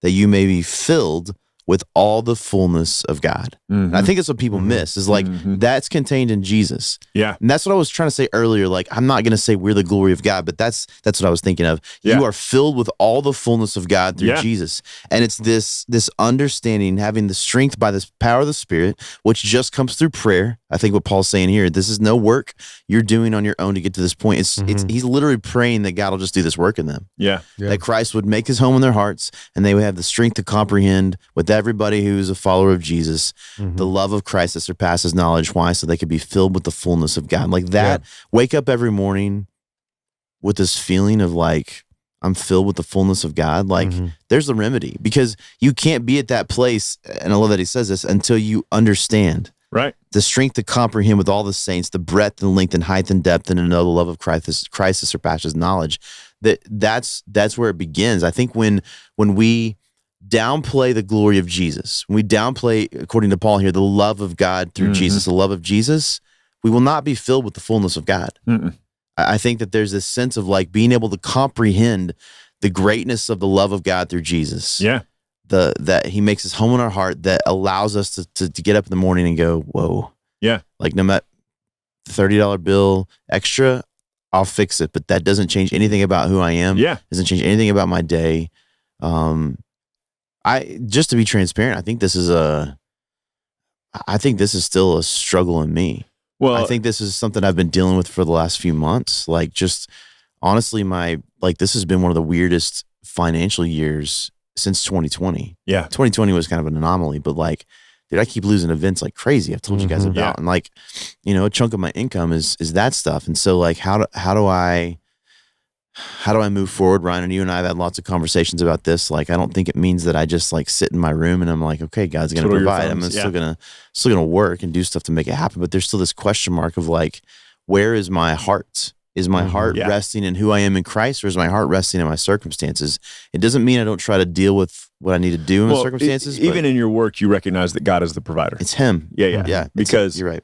that you may be filled with all the fullness of God. And I think that's what people miss, is like, that's contained in Jesus. Yeah. And that's what I was trying to say earlier. Like, I'm not going to say we're the glory of God, but that's what I was thinking of. Yeah. You are filled with all the fullness of God through Jesus. And it's this understanding, having the strength by this power of the Spirit, which just comes through prayer. I think what Paul's saying here, this is no work you're doing on your own to get to this point. He's literally praying that God will just do this work in them. Yeah. That Christ would make his home in their hearts, and they would have the strength to comprehend with everybody who's a follower of Jesus, the love of Christ that surpasses knowledge. Why? So they could be filled with the fullness of God. Like that, wake up every morning with this feeling of like, I'm filled with the fullness of God. Like there's the remedy, because you can't be at that place. And I love that he says this, until you understand. Right. The strength to comprehend with all the saints, the breadth and length and height and depth, and to know the love of Christ that surpasses knowledge. That's where it begins. I think when we downplay the glory of Jesus, when we downplay, according to Paul here, the love of God through Jesus, the love of Jesus, we will not be filled with the fullness of God. I think that there's this sense of like being able to comprehend the greatness of the love of God through Jesus. Yeah. That he makes his home in our heart, that allows us to get up in the morning and go, whoa. Yeah. Like, no matter $30 bill extra, I'll fix it. But that doesn't change anything about who I am. Yeah. Doesn't change anything about my day. Just to be transparent, I think this is still a struggle in me. Well, I think this is something I've been dealing with for the last few months. Like, just honestly, this has been one of the weirdest financial years since 2020. Yeah. 2020 was kind of an anomaly, but like, dude, I keep losing events like crazy. I've told you guys about, and like, a chunk of my income is that stuff. And so like, how do I move forward? Ryan and you and I have had lots of conversations about this. Like, I don't think it means that I just like sit in my room and I'm like, okay, God's going to provide. I'm still going to work and do stuff to make it happen. But there's still this question mark of like, where is my heart? Is my heart resting in who I am in Christ, or is my heart resting in my circumstances? It doesn't mean I don't try to deal with what I need to do in my circumstances. Even in your work, you recognize that God is the provider. It's Him. Yeah. Because you're right.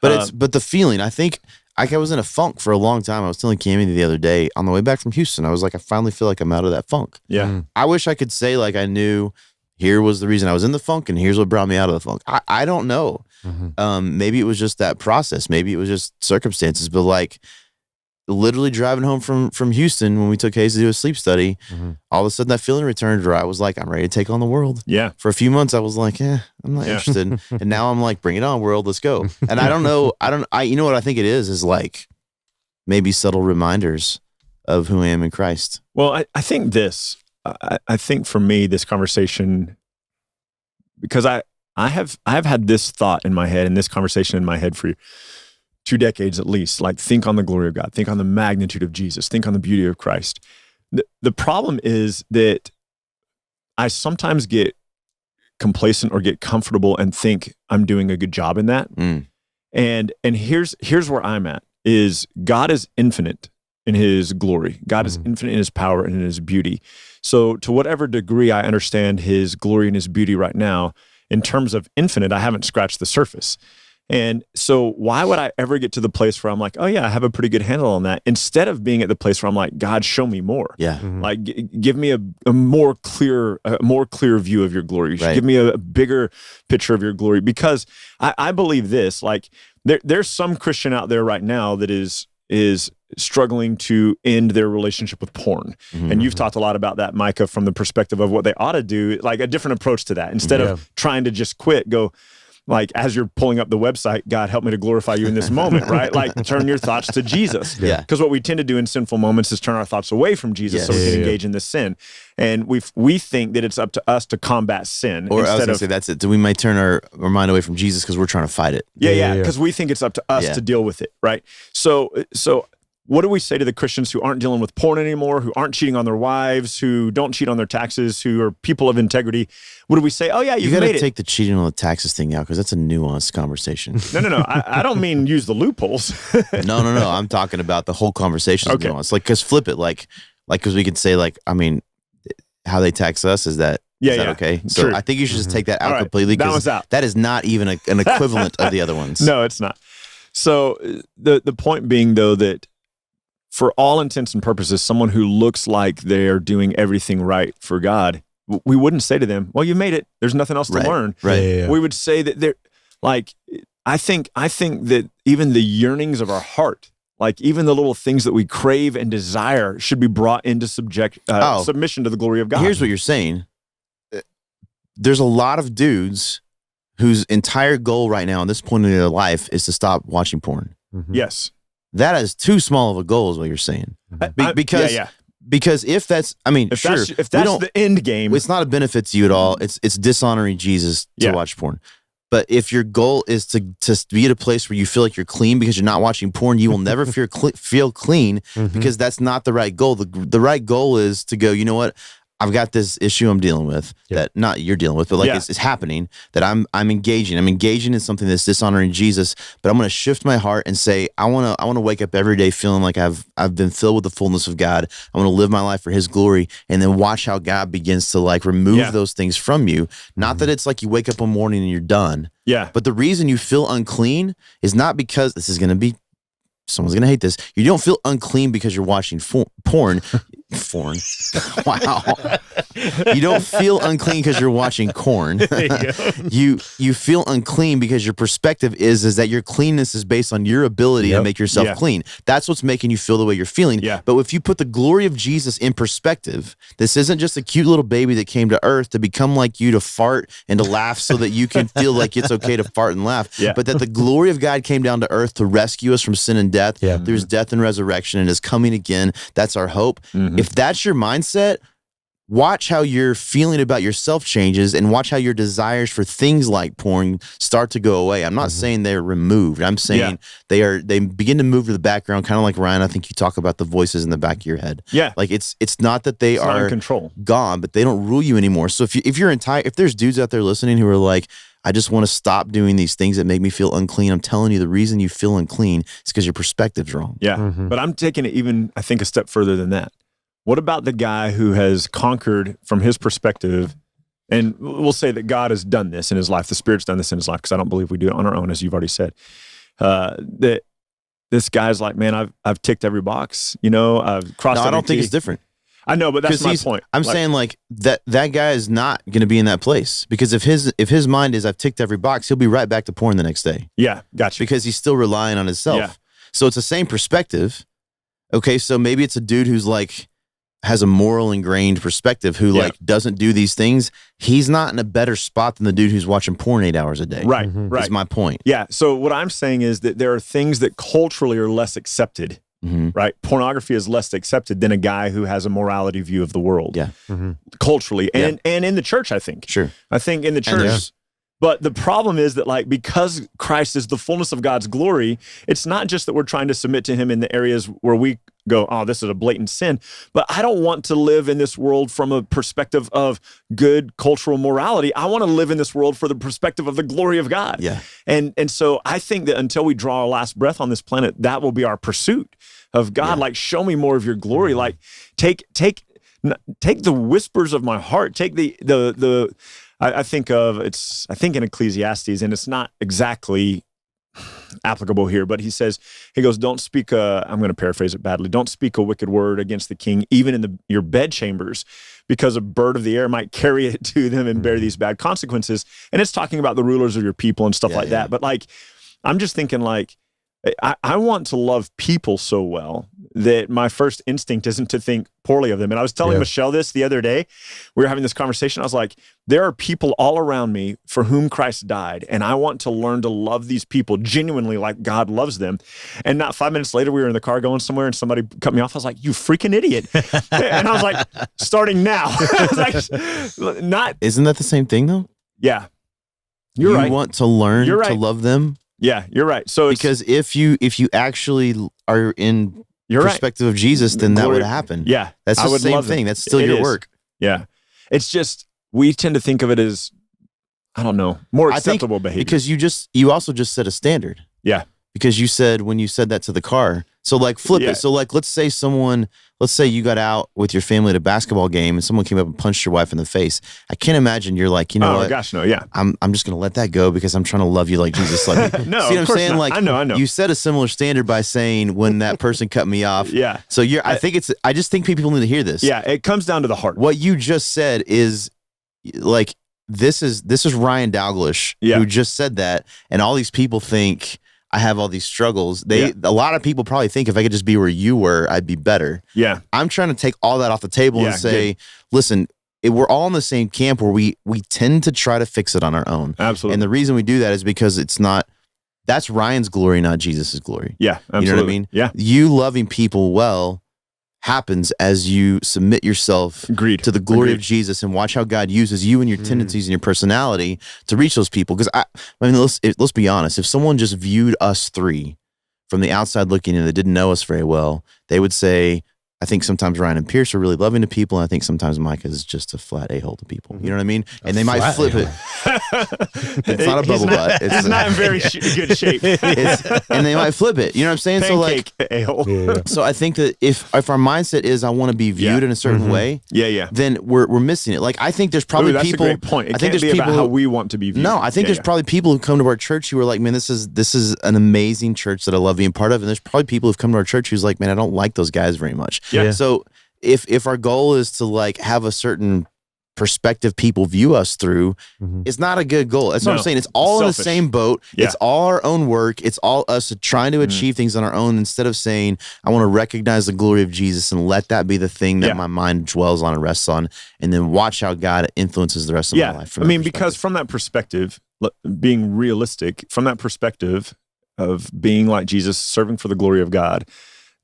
But the feeling, I think, I was in a funk for a long time. I was telling Cammie the other day on the way back from Houston, I was like, I finally feel like I'm out of that funk. Yeah. I wish I could say like I knew here was the reason I was in the funk and here's what brought me out of the funk. I don't know. Maybe it was just that process. Maybe it was just circumstances. But like literally driving home from Houston when we took Hayes to do a sleep study, all of a sudden that feeling returned where I was like, I'm ready to take on the world. Yeah. For a few months I was like, I'm not interested. And now I'm like, bring it on, world, let's go. And I don't know, you know what I think it is like maybe subtle reminders of who I am in Christ. Well, I think I think for me, this conversation, because I have had this thought in my head and this conversation in my head for 2 decades at least, like think on the glory of God, think on the magnitude of Jesus, think on the beauty of Christ. The problem is that I sometimes get complacent or get comfortable and think I'm doing a good job in that. And here's where I'm at, is God is infinite in His glory. God is infinite in His power and in His beauty. So to whatever degree I understand His glory and His beauty right now, in terms of infinite, I haven't scratched the surface. And so why would I ever get to the place where I'm like, oh yeah, I have a pretty good handle on that, instead of being at the place where I'm like, God, show me more. Yeah. Like give me a more clear view of your glory. You should give me a bigger picture of your glory, because I believe this, like there's some Christian out there right now that is struggling to end their relationship with porn. And you've talked a lot about that, Micah, from the perspective of what they ought to do, like a different approach to that. Instead of trying to just quit, go, like, as you're pulling up the website, God, help me to glorify you in this moment, right? Like, turn your thoughts to Jesus. Because what we tend to do in sinful moments is turn our thoughts away from Jesus so we can engage in this sin. And we think that it's up to us to combat sin. Or I was going to say, that's it. We might turn our mind away from Jesus because we're trying to fight it. Because we think it's up to us to deal with it, right? So what do we say to the Christians who aren't dealing with porn anymore, who aren't cheating on their wives, who don't cheat on their taxes, who are people of integrity? What do we say? Oh yeah, you got to take the cheating on the taxes thing out, because that's a nuanced conversation. No. I don't mean use the loopholes. No. I'm talking about the whole conversation is nuanced. Like, because flip it, like, because we could say, like, I mean, how they tax us, is that okay? So true. I think you should just take that out completely, because that is not even an equivalent of the other ones. No, it's not. So the point being, though, that for all intents and purposes, someone who looks like they're doing everything right for God, we wouldn't say to them, well, you made it, there's nothing else to learn. We would say that they're like, I think that even the yearnings of our heart, like even the little things that we crave and desire, should be brought into submission to the glory of God. Here's what you're saying. There's a lot of dudes whose entire goal right now, at this point in their life, is to stop watching porn. Yes. That is too small of a goal, is what you're saying. Because if that's, I mean, if that's the end game, it's not a benefit to you at all. It's dishonoring Jesus to watch porn. But if your goal is to be at a place where you feel like you're clean because you're not watching porn, you will never feel clean, because that's not the right goal. The right goal is to go, you know what? I've got this issue I'm dealing with that not you're dealing with, but like it's happening, that I'm engaging. I'm engaging in something that's dishonoring Jesus, but I'm going to shift my heart and say, I want to wake up every day feeling like I've been filled with the fullness of God. I want to live my life for His glory, and then watch how God begins to like remove those things from you. Not that it's like you wake up one morning and you're done. But the reason you feel unclean is not because someone's going to hate this. You don't feel unclean because you're watching porn. Wow. You don't feel unclean because you're watching corn. You feel unclean because your perspective is that your cleanness is based on your ability to make yourself clean. That's what's making you feel the way you're feeling. But if you put the glory of Jesus in perspective, this isn't just a cute little baby that came to earth to become like you, to fart and to laugh so that you can feel like it's okay to fart and laugh. But that the glory of God came down to earth to rescue us from sin and death. There's death and resurrection, and is coming again. That's our hope. If that's your mindset, watch how your feeling about yourself changes, and watch how your desires for things like porn start to go away. I'm not saying they're removed. I'm saying they begin to move to the background, kind of like Ryan. I think you talk about the voices in the back of your head. Like it's not that they are in control, gone, but they don't rule you anymore. So if there's dudes out there listening who are like, I just want to stop doing these things that make me feel unclean. I'm telling you, the reason you feel unclean is because your perspective's wrong. Yeah. But I'm taking it even, I think, a step further than that. What about the guy who has conquered from his perspective, and we'll say that God has done this in his life, the Spirit's done this in his life, because I don't believe we do it on our own, as you've already said, that this guy's like, man, I've ticked every box, I've crossed every I don't think T. it's different. I know, but that's my point. I'm saying like that guy is not going to be in that place, because if his mind is I've ticked every box, he'll be right back to porn the next day. Yeah, gotcha. Because he's still relying on himself. Yeah. So it's the same perspective. Okay, so maybe it's a dude who's like has a moral ingrained perspective who like doesn't do these things. He's not in a better spot than the dude who's watching porn 8 hours a day. Right, right. That's my point. Yeah. So what I'm saying is that there are things that culturally are less accepted. Right? Pornography is less accepted than a guy who has a morality view of the world. Yeah. Culturally and in the church, I think. Sure. I think in the church. But the problem is that, like, because Christ is the fullness of God's glory, it's not just that we're trying to submit to him in the areas where we go, oh, this is a blatant sin. But I don't want to live in this world from a perspective of good cultural morality. I want to live in this world for the perspective of the glory of God. Yeah. And so I think that until we draw our last breath on this planet, that will be our pursuit of God. Yeah. Like, show me more of your glory. Like, take the whispers of my heart. Take the I think in Ecclesiastes, and it's not exactly applicable here, but he goes, don't speak I'm going to paraphrase it badly. Don't speak a wicked word against the king, even in your bed chambers, because a bird of the air might carry it to them and bear these bad consequences. And it's talking about the rulers of your people and stuff like that. But like, I'm just thinking like, I want to love people so well that my first instinct isn't to think poorly of them. And I was telling Michelle this the other day. We were having this conversation. I was like, there are people all around me for whom Christ died, and I want to learn to love these people genuinely like God loves them. And not 5 minutes later, we were in the car going somewhere, and somebody cut me off. I was like, you freaking idiot. And I was like, starting now. I was like, Isn't that the same thing, though? Yeah. You're right. You want to learn to love them? Yeah, you're right. So because if you actually are in perspective of Jesus, then that would happen. Yeah. That's the same thing. That's still your work. Yeah. It's just, we tend to think of it as, I don't know, more acceptable behavior. Because you also just set a standard. Yeah. Because you said, when you said that to the car, so like flip it. So like, let's say you got out with your family at a basketball game and someone came up and punched your wife in the face. I can't imagine you're like, you know what? Oh gosh, no, yeah. I'm just going to let that go because I'm trying to love you like Jesus loved me. No, see what I'm saying? Not. Like, I know. You set a similar standard by saying when that person cut me off. Yeah. So I just think people need to hear this. Yeah. It comes down to the heart. What you just said is like, this is Ryan Dalgliesh who just said that. And all these people think, I have all these struggles. A lot of people probably think if I could just be where you were, I'd be better. Yeah. I'm trying to take all that off the table and say, listen, we're all in the same camp where we tend to try to fix it on our own. Absolutely. And the reason we do that is because that's Ryan's glory, not Jesus's glory. Yeah, absolutely. You know what I mean? Yeah. You loving people well happens as you submit yourself to the glory of Jesus and watch how God uses you and your tendencies and your personality to reach those people. Because I mean, let's be honest. If someone just viewed us three from the outside looking in that didn't know us very well, they would say, I think sometimes Ryan and Pierce are really loving to people, and I think sometimes Micah is just a flat a-hole to people. You know what I mean? And they might flip it. It's not a bubble butt. It's not in very good shape. And they might flip it. You know what I'm saying? Pancake a-hole. Yeah. So I think that if our mindset is I want to be viewed in a certain way, then we're missing it. Like I think there's probably people. That's a great point. I think there's people about how we want to be viewed. No, I think there's probably people who come to our church who are like, man, this is an amazing church that I love being part of. And there's probably people who've come to our church who's like, man, I don't like those guys very much. Yeah. So if our goal is to like have a certain perspective people view us through, it's not a good goal. That's what I'm saying. It's all in the same boat. Yeah. It's all our own work. It's all us trying to achieve things on our own instead of saying, I want to recognize the glory of Jesus and let that be the thing that my mind dwells on and rests on, and then watch how God influences the rest of my life. I mean, because from that perspective, being realistic, from that perspective of being like Jesus, serving for the glory of God,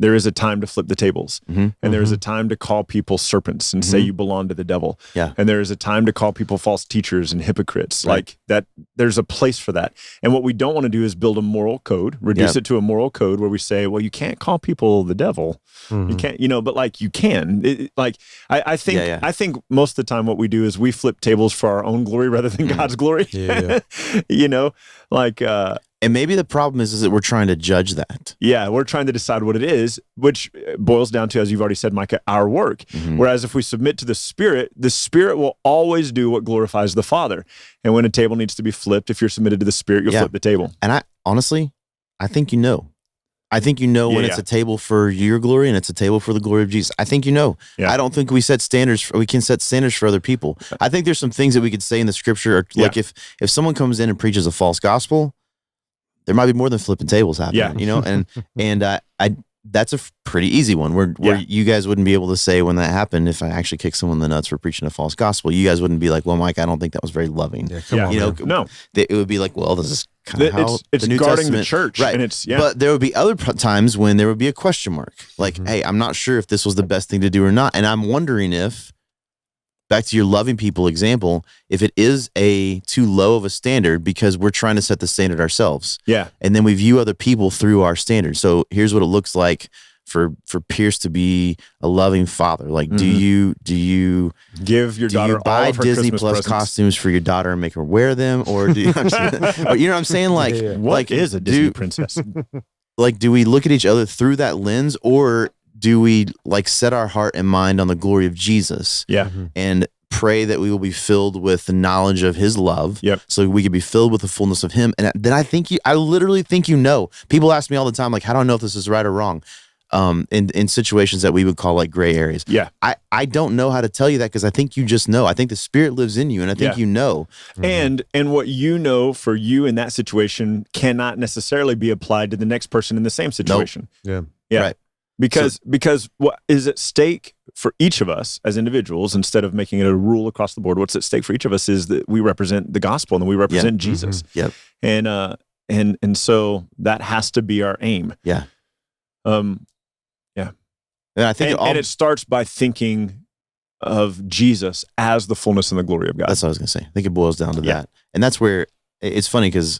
there is a time to flip the tables, and there is a time to call people serpents and say you belong to the devil. Yeah. And there is a time to call people false teachers and hypocrites. Right. Like that, there's a place for that. And what we don't want to do is build a moral code, reduce it to a moral code where we say, well, you can't call people the devil. You can't, but like you can. I think most of the time what we do is we flip tables for our own glory rather than God's glory. And maybe the problem is that we're trying to judge that. Yeah, we're trying to decide what it is, which boils down to, as you've already said, Micah, our work. Whereas if we submit to the Spirit will always do what glorifies the Father. And when a table needs to be flipped, if you're submitted to the Spirit, you'll flip the table. And I think you know. I think you know when it's a table for your glory and it's a table for the glory of Jesus. I think you know. Yeah. I don't think we can set standards for other people. I think there's some things that we could say in the Scripture, or like if someone comes in and preaches a false gospel, there might be more than flipping tables happening, and that's a pretty easy one where you guys wouldn't be able to say when that happened, if I actually kicked someone in the nuts for preaching a false gospel, you guys wouldn't be like, well, Mike, I don't think that was very loving. No. It would be like, well, this is kind of how it's the New guarding Testament, the church. right? And it's, But there would be other times when there would be a question mark. Like, hey, I'm not sure if this was the best thing to do or not. And I'm wondering if, back to your loving people example, if it is too low of a standard because we're trying to set the standard ourselves. Yeah. And then we view other people through our standards. So here's what it looks like for Pierce to be a loving father. Like, do you give your daughter buy all of her Disney Christmas Plus presents? Costumes for your daughter and make her wear them, or do you, or you know what I'm saying? Like, what is a Disney princess? Like, do we look at each other through that lens, or do we like set our heart and mind on the glory of Jesus? Yeah. And pray that we will be filled with the knowledge of his love. Yep. So we could be filled with the fullness of him. And then I literally think people ask me all the time, like, how do I know if this is right or wrong? In situations that we would call like gray areas. Yeah. I don't know how to tell you that because I think you just know. I think the Spirit lives in you, and I think you know. And what you know for you in that situation cannot necessarily be applied to the next person in the same situation. Nope. Yeah. Right. Because what is at stake for each of us as individuals, instead of making it a rule across the board, what's at stake for each of us is that we represent the gospel and we represent Jesus. Yep. And so that has to be our aim. Yeah. Yeah. And I think it starts by thinking of Jesus as the fullness and the glory of God. That's what I was going to say. I think it boils down to that. And that's where it's funny because,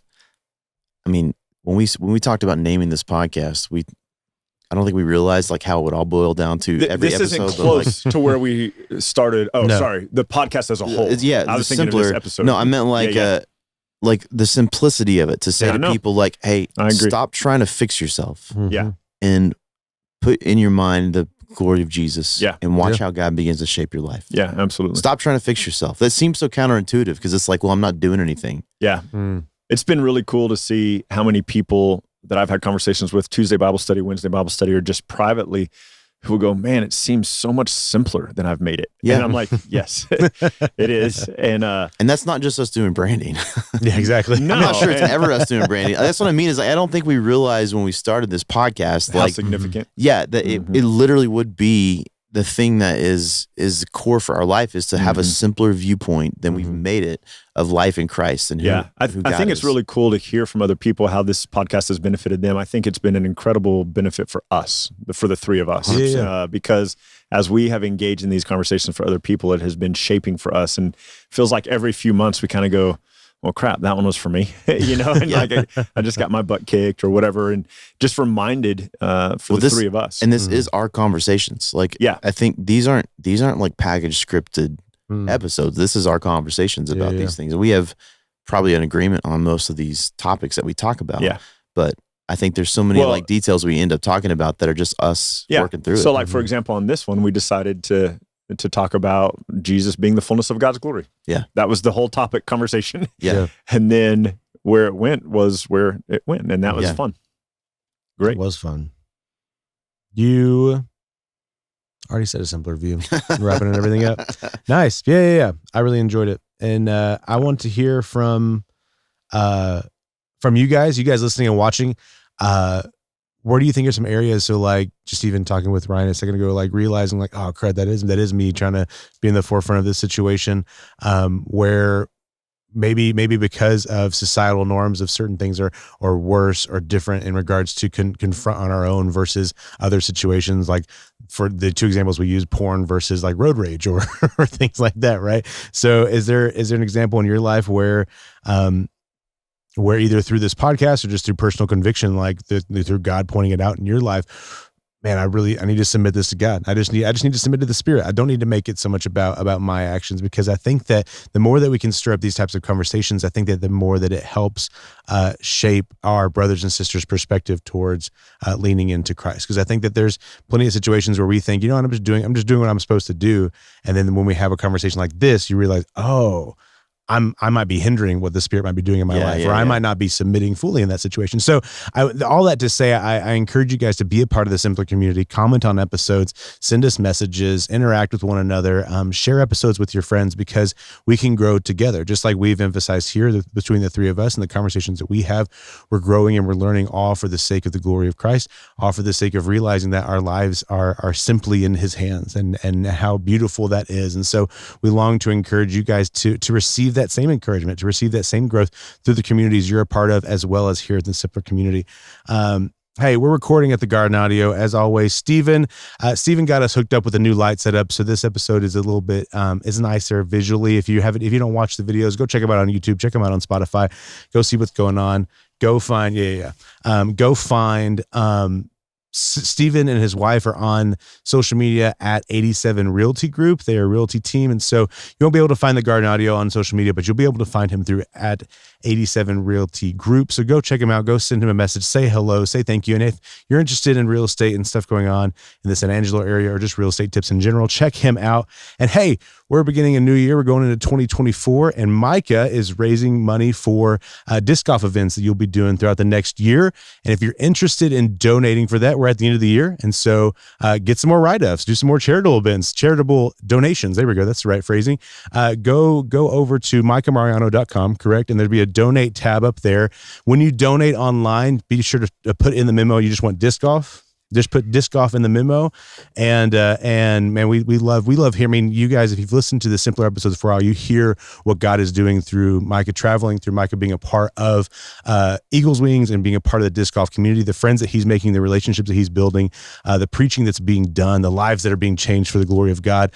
I mean, when we talked about naming this podcast, I don't think we realized like how it would all boil down to every this episode. Isn't close to where we started. Oh, No. Sorry. The podcast as a whole. I was thinking of this episode. No, I meant like the simplicity of it, to say to people like, hey, stop trying to fix yourself. Yeah. And put in your mind the glory of Jesus. Yeah. And watch how God begins to shape your life. Yeah, absolutely. Stop trying to fix yourself. That seems so counterintuitive because it's like, well, I'm not doing anything. Yeah. It's been really cool to see how many people that I've had conversations with, Tuesday Bible study, Wednesday Bible study, or just privately, who will go, man, it seems so much simpler than I've made it. Yeah. And I'm like, yes, it is. And that's not just us doing branding. Yeah, exactly. No, I'm not sure it's ever us doing branding. That's what I mean is I don't think we realized when we started this podcast how significant. Yeah, that it literally would be the thing that is the core for our life, is to have a simpler viewpoint than we've made it of life in Christ. And I think it's really cool to hear from other people how this podcast has benefited them. I think it's been an incredible benefit for us, for the three of us, because as we have engaged in these conversations for other people, it has been shaping for us, and feels like every few months we kind of go, well, crap, that one was for me, and like I just got my butt kicked or whatever, and just reminded for the three of us. And this is our conversations. Like, I think these aren't like packaged scripted episodes. This is our conversations about these things. And we have probably an agreement on most of these topics that we talk about. Yeah. But I think there's so many like details we end up talking about that are just us working through it. So like, for example, on this one, we decided to talk about Jesus being the fullness of God's glory. Yeah. That was the whole topic conversation. Yeah. And then where it went was where it went. And that was fun. Great. It was fun. You already said a simpler view, wrapping everything up. Nice. Yeah. I really enjoyed it. And I want to hear from you guys listening and watching. Where do you think are some areas? So like just even talking with Ryan a second ago, like realizing like, oh crud, that is me trying to be in the forefront of this situation, where maybe because of societal norms of certain things are worse or different in regards to confront on our own versus other situations, like for the two examples we use, porn versus like road rage or or things like that, right? So is there an example in your life where either through this podcast or just through personal conviction, like through God pointing it out in your life, man, I need to submit this to God. I just need to submit to the Spirit. I don't need to make it so much about my actions, because I think that the more that we can stir up these types of conversations, I think that the more that it helps shape our brothers and sisters' perspective towards leaning into Christ. Because I think that there's plenty of situations where we think, I'm just doing what I'm supposed to do, and then when we have a conversation like this, you realize, oh, I might be hindering what the Spirit might be doing in my life, or I might not be submitting fully in that situation. So all that to say, I encourage you guys to be a part of the Simpler community, comment on episodes, send us messages, interact with one another, share episodes with your friends, because we can grow together. Just like we've emphasized here between the three of us and the conversations that we have, we're growing and we're learning, all for the sake of the glory of Christ, all for the sake of realizing that our lives are simply in His hands, and how beautiful that is. And so we long to encourage you guys to receive that same encouragement, to receive that same growth through the communities you're a part of, as well as here at the Simpler community. Hey, we're recording at the Garden Audio as always. Steven got us hooked up with a new light setup, so this episode is a little bit is nicer visually. If you don't watch the videos, go check them out on YouTube, check them out on Spotify, go see what's going on. Go find Steven and his wife are on social media at 87 Realty Group. They are a realty team. And so you won't be able to find the Garden Audio on social media, but you'll be able to find him through at 87 Realty Group. So go check him out. Go send him a message. Say hello. Say thank you. And if you're interested in real estate and stuff going on in the San Angelo area, or just real estate tips in general, check him out. And hey, we're beginning a new year. We're going into 2024, and Micah is raising money for disc golf events that you'll be doing throughout the next year. And if you're interested in donating for that, we're at the end of the year. And so get some more write-ups, do some more charitable events, charitable donations. There we go. That's the right phrasing. Go over to micahmariano.com, correct? And there'll be a donate tab up there. When you donate online, be sure to put in the memo you just want disc golf. Just put disc golf in the memo, and man, we love hearing you guys. If you've listened to the Simpler episodes for a while, you hear what God is doing through Micah traveling, through Micah being a part of Eagles Wings and being a part of the disc golf community, the friends that he's making, the relationships that he's building, the preaching that's being done, the lives that are being changed for the glory of God.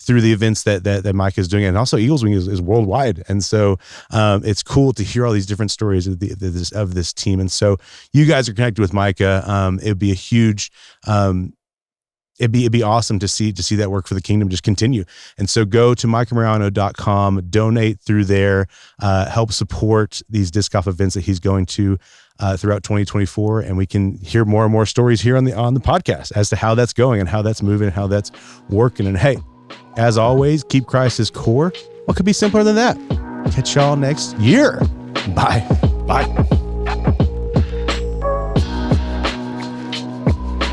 Through the events that Micah is doing. And also Eagles Wing is worldwide. And so it's cool to hear all these different stories of this team. And so you guys are connected with Micah. It'd be a huge, it'd be awesome to see that work for the kingdom just continue. And so go to micahmariano.com, donate through there, help support these disc golf events that he's going to throughout 2024, and we can hear more and more stories here on the podcast as to how that's going and how that's moving and how that's working. And hey, as always, keep Christ as core. What could be simpler than that? Catch y'all next year. Bye.